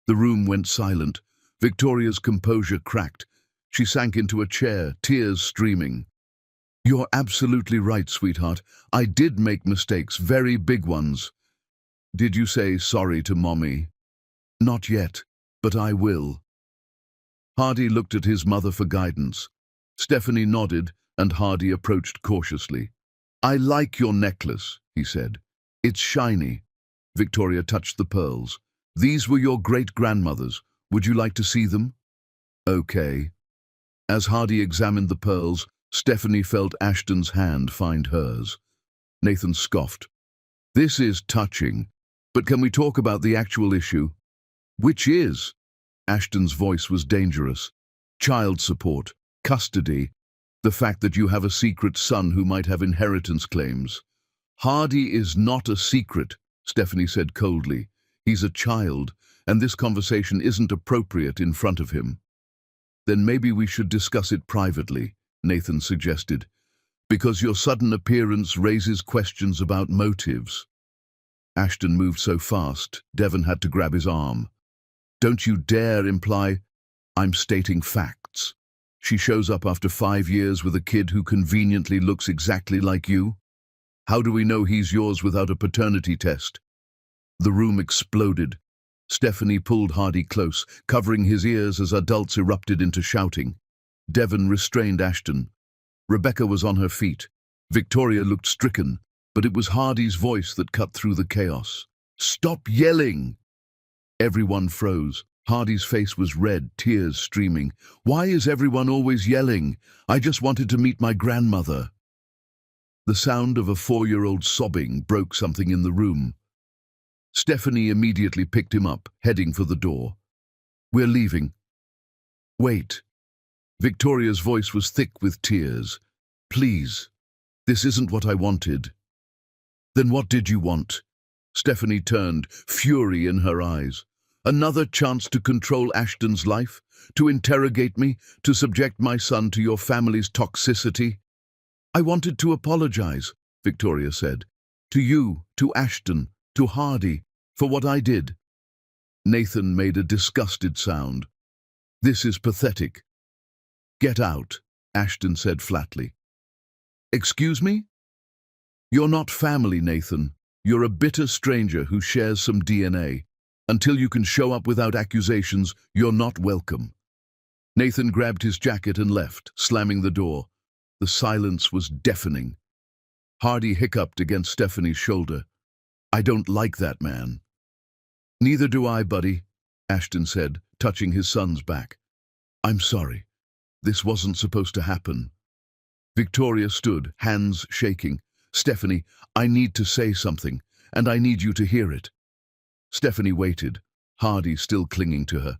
The room went silent. Victoria's composure cracked. She sank into a chair, tears streaming. "You're absolutely right, sweetheart. I did make mistakes, very big ones." "Did you say sorry to Mommy?" "Not yet, but I will." Hardy looked at his mother for guidance. Stephanie nodded, and Hardy approached cautiously. "I like your necklace," he said. "It's shiny." Victoria touched the pearls. "These were your great-grandmother's. Would you like to see them?" "Okay." As Hardy examined the pearls, Stephanie felt Ashton's hand find hers. Nathan scoffed. "This is touching, but can we talk about the actual issue?" "Which is?" Ashton's voice was dangerous. "Child support, custody, the fact that you have a secret son who might have inheritance claims." "Hardy is not a secret," Stephanie said coldly. "He's a child, and this conversation isn't appropriate in front of him." "Then maybe we should discuss it privately," Nathan suggested, "because your sudden appearance raises questions about motives." Ashton moved so fast, Devon had to grab his arm. "Don't you dare imply—" "I'm stating facts. She shows up after 5 years with a kid who conveniently looks exactly like you. How do we know he's yours without a paternity test?" The room exploded. Stephanie pulled Hardy close, covering his ears as adults erupted into shouting. Devon restrained Ashton. Rebecca was on her feet. Victoria looked stricken, but it was Hardy's voice that cut through the chaos. "Stop yelling!" Everyone froze. Hardy's face was red, tears streaming. "Why is everyone always yelling? I just wanted to meet my grandmother." The sound of a 4-year-old sobbing broke something in the room. Stephanie immediately picked him up, heading for the door. "We're leaving." "Wait." Victoria's voice was thick with tears. "Please, this isn't what I wanted." "Then what did you want?" Stephanie turned, fury in her eyes. "Another chance to control Ashton's life? To interrogate me? To subject my son to your family's toxicity?" I wanted to apologize, Victoria said. To you, to Ashton, to Hardy, for what I did. Nathan made a disgusted sound. This is pathetic. Get out, Ashton said flatly. Excuse me? You're not family, Nathan. You're a bitter stranger who shares some DNA. Until you can show up without accusations, you're not welcome. Nathan grabbed his jacket and left, slamming the door. The silence was deafening. Hardy hiccuped against Stephanie's shoulder. I don't like that man. Neither do I, buddy, Ashton said, touching his son's back. I'm sorry. This wasn't supposed to happen. Victoria stood, hands shaking. Stephanie, I need to say something, and I need you to hear it. Stephanie waited, Hardy still clinging to her.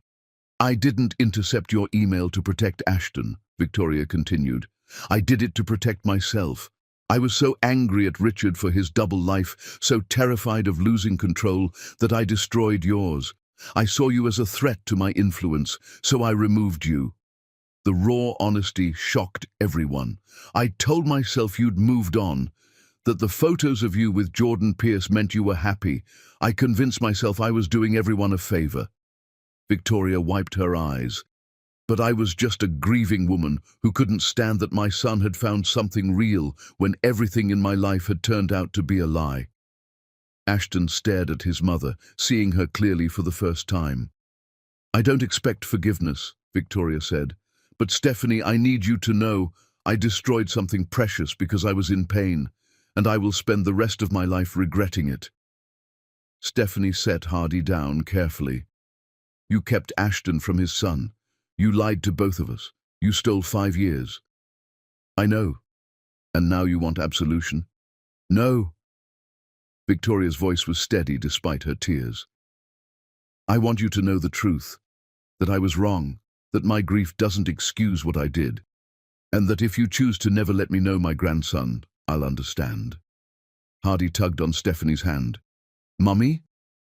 I didn't intercept your email to protect Ashton, Victoria continued. I did it to protect myself. I was so angry at Richard for his double life, so terrified of losing control, that I destroyed yours. I saw you as a threat to my influence, so I removed you. The raw honesty shocked everyone. I told myself you'd moved on, that the photos of you with Jordan Pierce meant you were happy. I convinced myself I was doing everyone a favor. Victoria wiped her eyes. But I was just a grieving woman who couldn't stand that my son had found something real when everything in my life had turned out to be a lie. Ashton stared at his mother, seeing her clearly for the first time. I don't expect forgiveness, Victoria said. But Stephanie, I need you to know I destroyed something precious because I was in pain, and I will spend the rest of my life regretting it. Stephanie set Hardy down carefully. You kept Ashton from his son. You lied to both of us. You stole 5 years. I know. And now you want absolution? No. Victoria's voice was steady despite her tears. I want you to know the truth, that I was wrong, that my grief doesn't excuse what I did, and that if you choose to never let me know my grandson, I'll understand. Hardy tugged on Stephanie's hand. Mummy?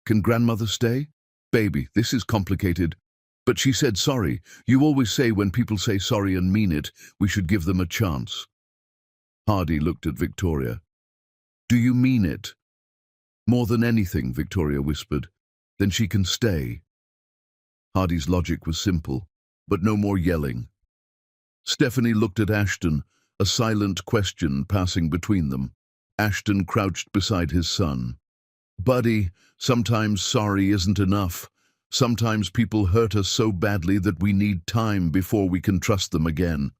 Can grandmother stay? Baby, this is complicated. But she said sorry. You always say when people say sorry and mean it, we should give them a chance. Hardy looked at Victoria. Do you mean it? More than anything, Victoria whispered. Then she can stay. Hardy's logic was simple, but no more yelling. Stephanie looked at Ashton, a silent question passing between them. Ashton crouched beside his son. Buddy, sometimes sorry isn't enough. Sometimes people hurt us so badly that we need time before we can trust them again.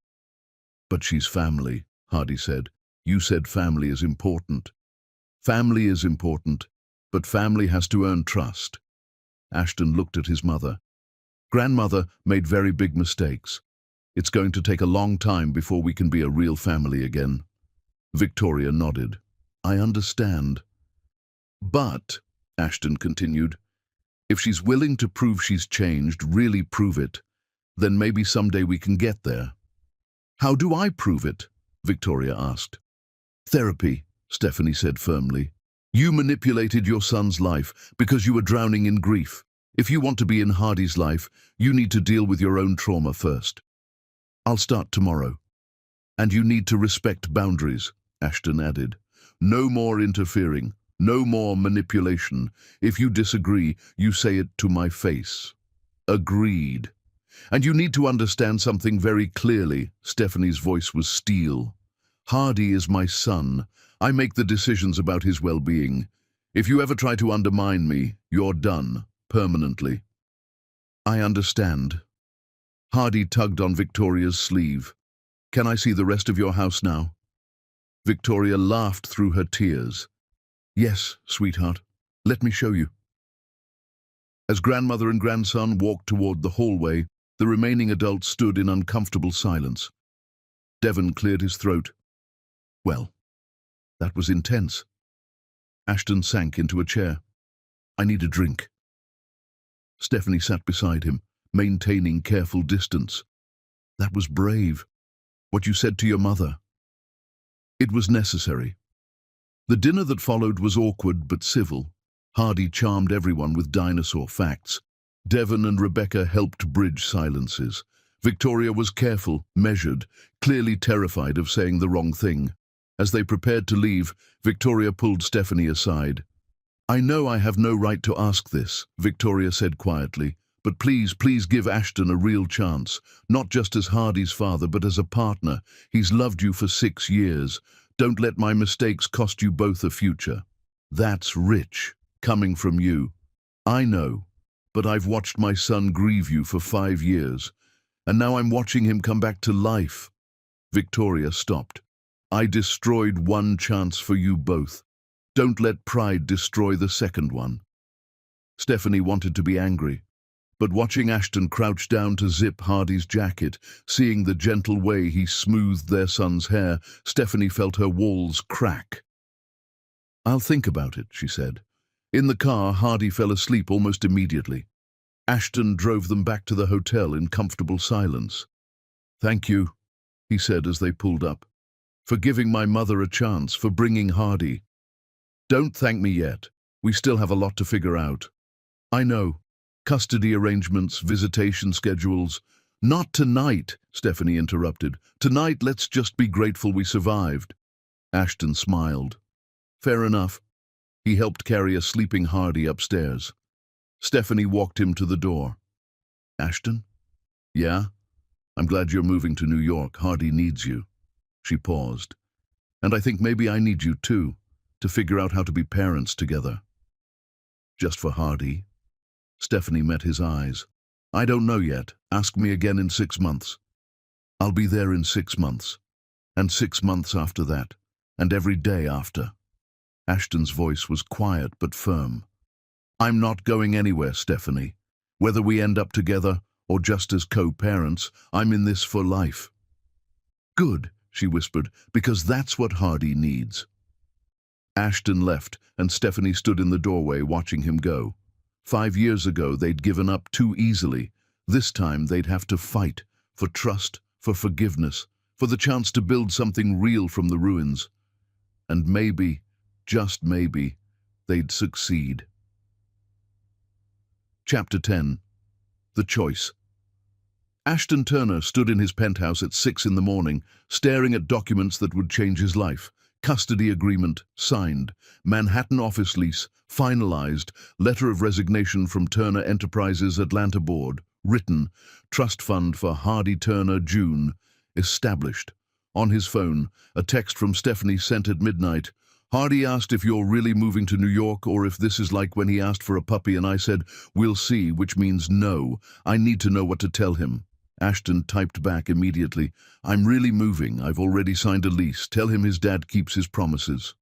But she's family, Hardy said. You said family is important. Family is important, but family has to earn trust. Ashton looked at his mother. Grandmother made very big mistakes. It's going to take a long time before we can be a real family again. Victoria nodded. I understand. But, Ashton continued, if she's willing to prove she's changed, really prove it, then maybe someday we can get there. How do I prove it? Victoria asked. Therapy, Stephanie said firmly. You manipulated your son's life because you were drowning in grief. If you want to be in Hardy's life, you need to deal with your own trauma first. I'll start tomorrow. And you need to respect boundaries, Ashton added. No more interfering. No more manipulation. If you disagree, you say it to my face. Agreed. And you need to understand something very clearly. Stephanie's voice was steel. Hardy is my son. I make the decisions about his well-being. If you ever try to undermine me, you're done, permanently. I understand. Hardy tugged on Victoria's sleeve. Can I see the rest of your house now? Victoria laughed through her tears. Yes, sweetheart. Let me show you. As grandmother and grandson walked toward the hallway, the remaining adults stood in uncomfortable silence. Devon cleared his throat. Well, that was intense. Ashton sank into a chair. I need a drink. Stephanie sat beside him, maintaining careful distance. That was brave. What you said to your mother. It was necessary. The dinner that followed was awkward but civil. Hardy charmed everyone with dinosaur facts. Devon and Rebecca helped bridge silences. Victoria was careful, measured, clearly terrified of saying the wrong thing. As they prepared to leave, Victoria pulled Stephanie aside. "I know I have no right to ask this," Victoria said quietly, "but please, please give Ashton a real chance, not just as Hardy's father, but as a partner. He's loved you for 6 years. Don't let my mistakes cost you both a future." "That's rich, coming from you." "I know, but I've watched my son grieve you for 5 years, and now I'm watching him come back to life." Victoria stopped. "I destroyed one chance for you both. Don't let pride destroy the second one." Stephanie wanted to be angry, but watching Ashton crouch down to zip Hardy's jacket, seeing the gentle way he smoothed their son's hair, Stephanie felt her walls crack. "I'll think about it," she said. In the car, Hardy fell asleep almost immediately. Ashton drove them back to the hotel in comfortable silence. "Thank you," he said as they pulled up, "for giving my mother a chance, for bringing Hardy." "Don't thank me yet. We still have a lot to figure out." "I know. Custody arrangements, visitation schedules." "Not tonight," Stephanie interrupted. "Tonight, let's just be grateful we survived." Ashton smiled. "Fair enough." He helped carry a sleeping Hardy upstairs. Stephanie walked him to the door. "Ashton?" "Yeah? I'm glad you're moving to New York. Hardy needs you." She paused. "And I think maybe I need you too, to figure out how to be parents together." "Just for Hardy?" Stephanie met his eyes. "I don't know yet. Ask me again in 6 months." "I'll be there in 6 months. And 6 months after that. And every day after." Ashton's voice was quiet but firm. "I'm not going anywhere, Stephanie. Whether we end up together or just as co-parents, I'm in this for life." "Good," she whispered, "because that's what Hardy needs." Ashton left, and Stephanie stood in the doorway watching him go. 5 years ago, they'd given up too easily. This time, they'd have to fight for trust, for forgiveness, for the chance to build something real from the ruins. And maybe, just maybe, they'd succeed. Chapter 10. The Choice. Ashton Turner stood in his penthouse at 6 in the morning, staring at documents that would change his life. Custody agreement, signed. Manhattan office lease, finalized. Letter of resignation from Turner Enterprises Atlanta Board, written. Trust fund for Hardy Turner, June, established. On his phone, a text from Stephanie sent at midnight. "Hardy asked if you're really moving to New York or if this is like when he asked for a puppy and I said, 'We'll see,' which means no. I need to know what to tell him." Ashton typed back immediately. "I'm really moving. I've already signed a lease. Tell him his dad keeps his promises."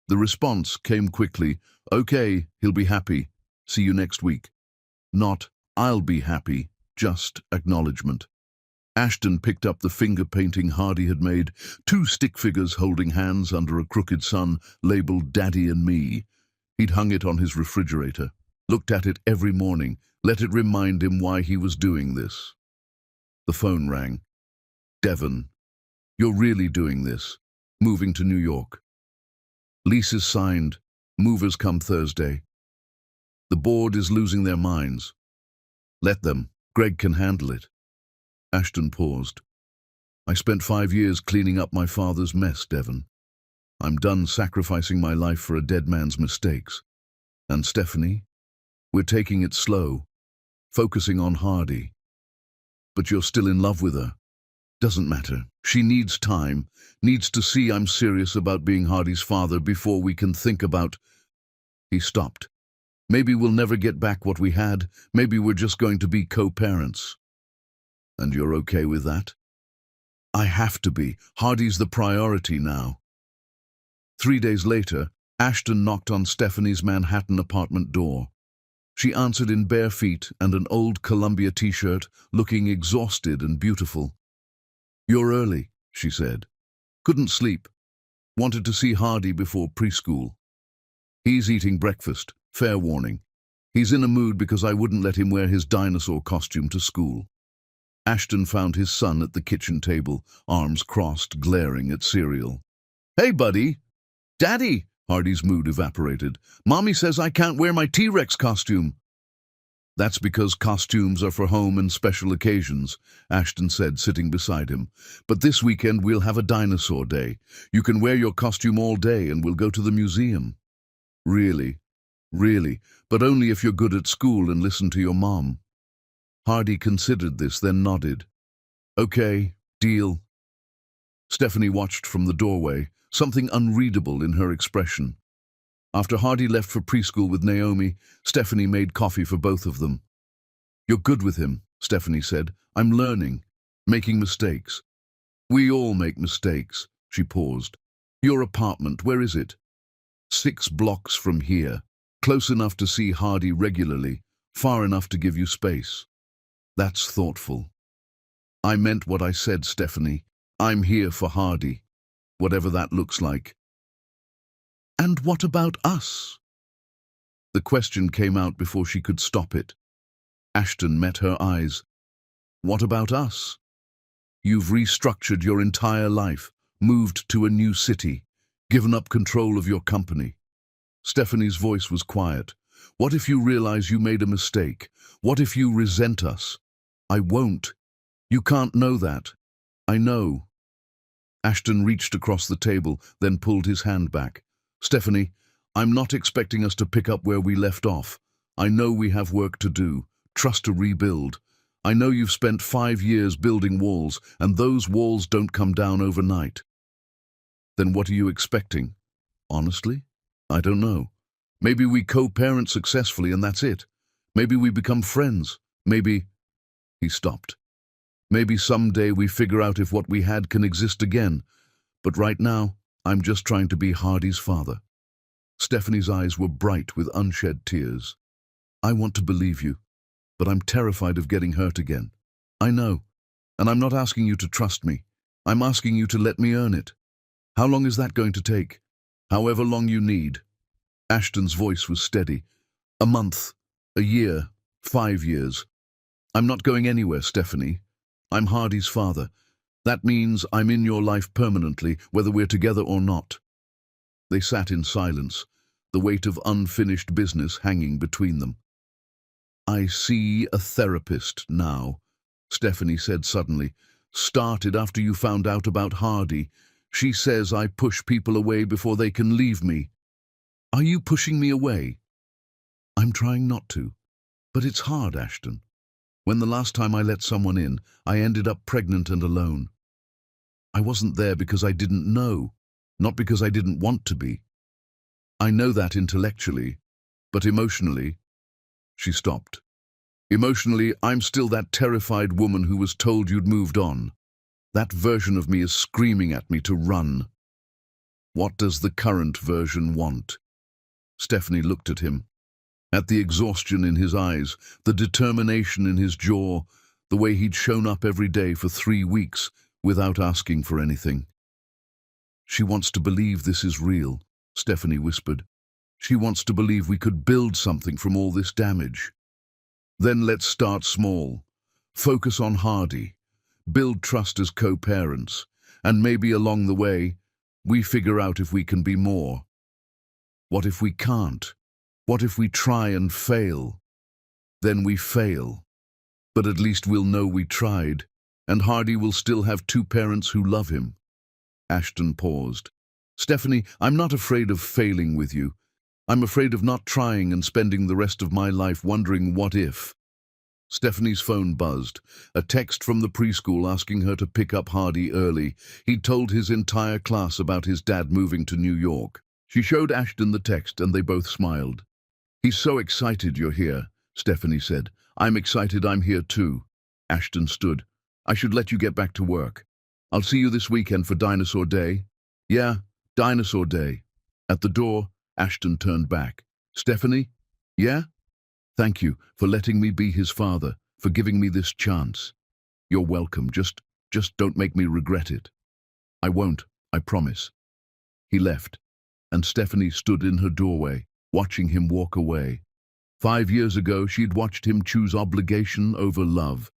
The response came quickly. "Okay, he'll be happy. See you next week." Not, "I'll be happy," just acknowledgement. Ashton picked up the finger painting Hardy had made, 2 stick figures holding hands under a crooked sun, labeled Daddy and Me. He'd hung it on his refrigerator, looked at it every morning, let it remind him why he was doing this. The phone rang. "Devon, you're really doing this, moving to New York. Lease is signed, movers come Thursday. The board is losing their minds. Let them, Greg can handle it." Ashton paused. "I spent 5 years cleaning up my father's mess, Devon. I'm done sacrificing my life for a dead man's mistakes. And Stephanie, we're taking it slow, focusing on Hardy. But you're still in love with her. Doesn't matter. She needs time, needs to see I'm serious about being Hardy's father before we can think about—" He stopped. "Maybe we'll never get back what we had. Maybe we're just going to be co-parents." "And you're okay with that?" "I have to be. Hardy's the priority now." 3 days later, Ashton knocked on Stephanie's Manhattan apartment door. She answered in bare feet and an old Columbia t-shirt, looking exhausted and beautiful. "You're early," she said. "Couldn't sleep. Wanted to see Hardy before preschool. He's eating breakfast. Fair warning. He's in a mood because I wouldn't let him wear his dinosaur costume to school." Ashton found his son at the kitchen table, arms crossed, glaring at cereal. "Hey, buddy!" "Daddy!" Hardy's mood evaporated. "Mommy says I can't wear my T-Rex costume." That's because costumes are for home and special occasions, Ashton said, sitting beside him. But this weekend we'll have a dinosaur day. You can wear your costume all day and we'll go to the museum. Really? Really? But only if you're good at school and listen to your mom. Hardy considered this, then nodded. Okay, deal. Stephanie watched from the doorway, something unreadable in her expression. After Hardy left for preschool with Naomi, Stephanie made coffee for both of them. You're good with him, Stephanie said. I'm learning, making mistakes. We all make mistakes, she paused. Your apartment, where is it? 6 blocks from here. Close enough to see Hardy regularly, far enough to give you space. That's thoughtful. I meant what I said, Stephanie. I'm here for Hardy, whatever that looks like. And what about us? The question came out before she could stop it. Ashton met her eyes. What about us? You've restructured your entire life, moved to a new city, given up control of your company. Stephanie's voice was quiet. What if you realize you made a mistake? What if you resent us? I won't. You can't know that. I know. Ashton reached across the table, then pulled his hand back. Stephanie, I'm not expecting us to pick up where we left off. I know we have work to do, trust to rebuild. I know you've spent 5 years building walls, and those walls don't come down overnight. Then what are you expecting? Honestly? I don't know. Maybe we co-parent successfully and that's it. Maybe we become friends. Maybe... He stopped. Maybe someday we figure out if what we had can exist again. But right now, I'm just trying to be Hardy's father. Stephanie's eyes were bright with unshed tears. I want to believe you, but I'm terrified of getting hurt again. I know, and I'm not asking you to trust me. I'm asking you to let me earn it. How long is that going to take? However long you need. Ashton's voice was steady. A month, a year, 5 years. I'm not going anywhere, Stephanie. I'm Hardy's father. That means I'm in your life permanently, whether we're together or not. They sat in silence, the weight of unfinished business hanging between them. I see a therapist now, Stephanie said suddenly. Started after you found out about Hardy. She says I push people away before they can leave me. Are you pushing me away? I'm trying not to. But it's hard, Ashton. When the last time I let someone in, I ended up pregnant and alone. I wasn't there because I didn't know, not because I didn't want to be. I know that intellectually, but emotionally, she stopped. Emotionally, I'm still that terrified woman who was told you'd moved on. That version of me is screaming at me to run. What does the current version want? Stephanie looked at him. At the exhaustion in his eyes, the determination in his jaw, the way he'd shown up every day for 3 weeks without asking for anything. She wants to believe this is real, Stephanie whispered. She wants to believe we could build something from all this damage. Then let's start small. Focus on Hardy. Build trust as co-parents. And maybe along the way, we figure out if we can be more. What if we can't? What if we try and fail? Then we fail. But at least we'll know we tried, and Hardy will still have 2 parents who love him. Ashton paused. Stephanie, I'm not afraid of failing with you. I'm afraid of not trying and spending the rest of my life wondering what if. Stephanie's phone buzzed, a text from the preschool asking her to pick up Hardy early. He'd told his entire class about his dad moving to New York. She showed Ashton the text and they both smiled. He's so excited you're here, Stephanie said. I'm excited I'm here too. Ashton stood. I should let you get back to work. I'll see you this weekend for Dinosaur Day. Yeah, Dinosaur Day. At the door, Ashton turned back. Stephanie? Yeah? Thank you for letting me be his father, for giving me this chance. You're welcome. Just don't make me regret it. I won't, I promise. He left, and Stephanie stood in her doorway, watching him walk away. 5 years ago, she'd watched him choose obligation over love.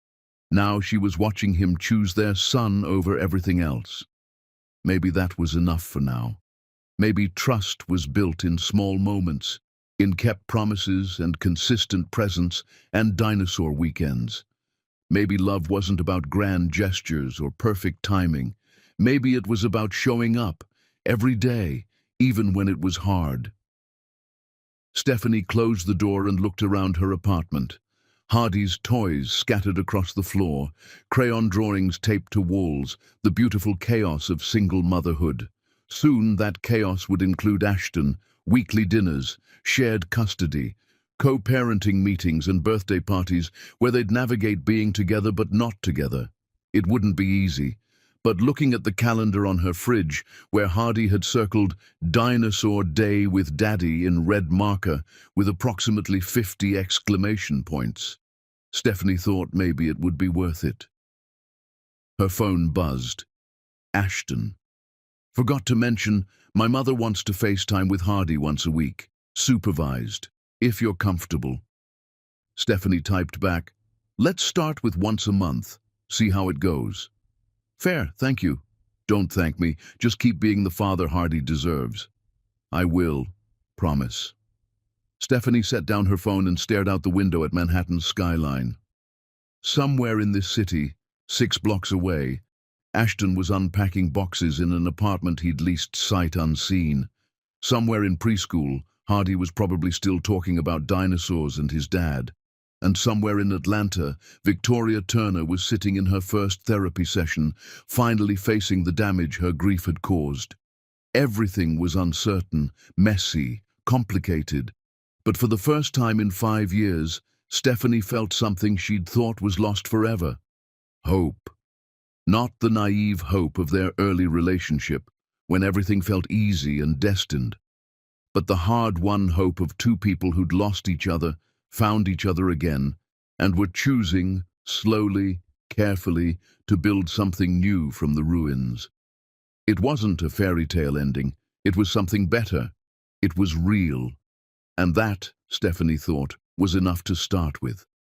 Now she was watching him choose their son over everything else. Maybe that was enough for now. Maybe trust was built in small moments, in kept promises and consistent presence and dinosaur weekends. Maybe love wasn't about grand gestures or perfect timing. Maybe it was about showing up every day, even when it was hard. Stephanie closed the door and looked around her apartment. Hardy's toys scattered across the floor, crayon drawings taped to walls, the beautiful chaos of single motherhood. Soon that chaos would include Ashton, weekly dinners, shared custody, co-parenting meetings and birthday parties where they'd navigate being together but not together. It wouldn't be easy, but looking at the calendar on her fridge, where Hardy had circled Dinosaur Day with Daddy in red marker with approximately 50 exclamation points, Stephanie thought maybe it would be worth it. Her phone buzzed. Ashton. Forgot to mention, my mother wants to FaceTime with Hardy once a week. Supervised. If you're comfortable. Stephanie typed back, let's start with once a month. See how it goes. Fair, thank you. Don't thank me. Just keep being the father Hardy deserves. I will. Promise. Stephanie set down her phone and stared out the window at Manhattan's skyline. Somewhere in this city, 6 blocks away, Ashton was unpacking boxes in an apartment he'd leased sight unseen. Somewhere in preschool, Hardy was probably still talking about dinosaurs and his dad. And somewhere in Atlanta, Victoria Turner was sitting in her first therapy session, finally facing the damage her grief had caused. Everything was uncertain, messy, complicated. But for the first time in 5 years, Stephanie felt something she'd thought was lost forever. Hope. Not the naive hope of their early relationship, when everything felt easy and destined, but the hard-won hope of 2 people who'd lost each other, found each other again, and were choosing, slowly, carefully, to build something new from the ruins. It wasn't a fairy tale ending. It was something better. It was real. And that, Stephanie thought, was enough to start with.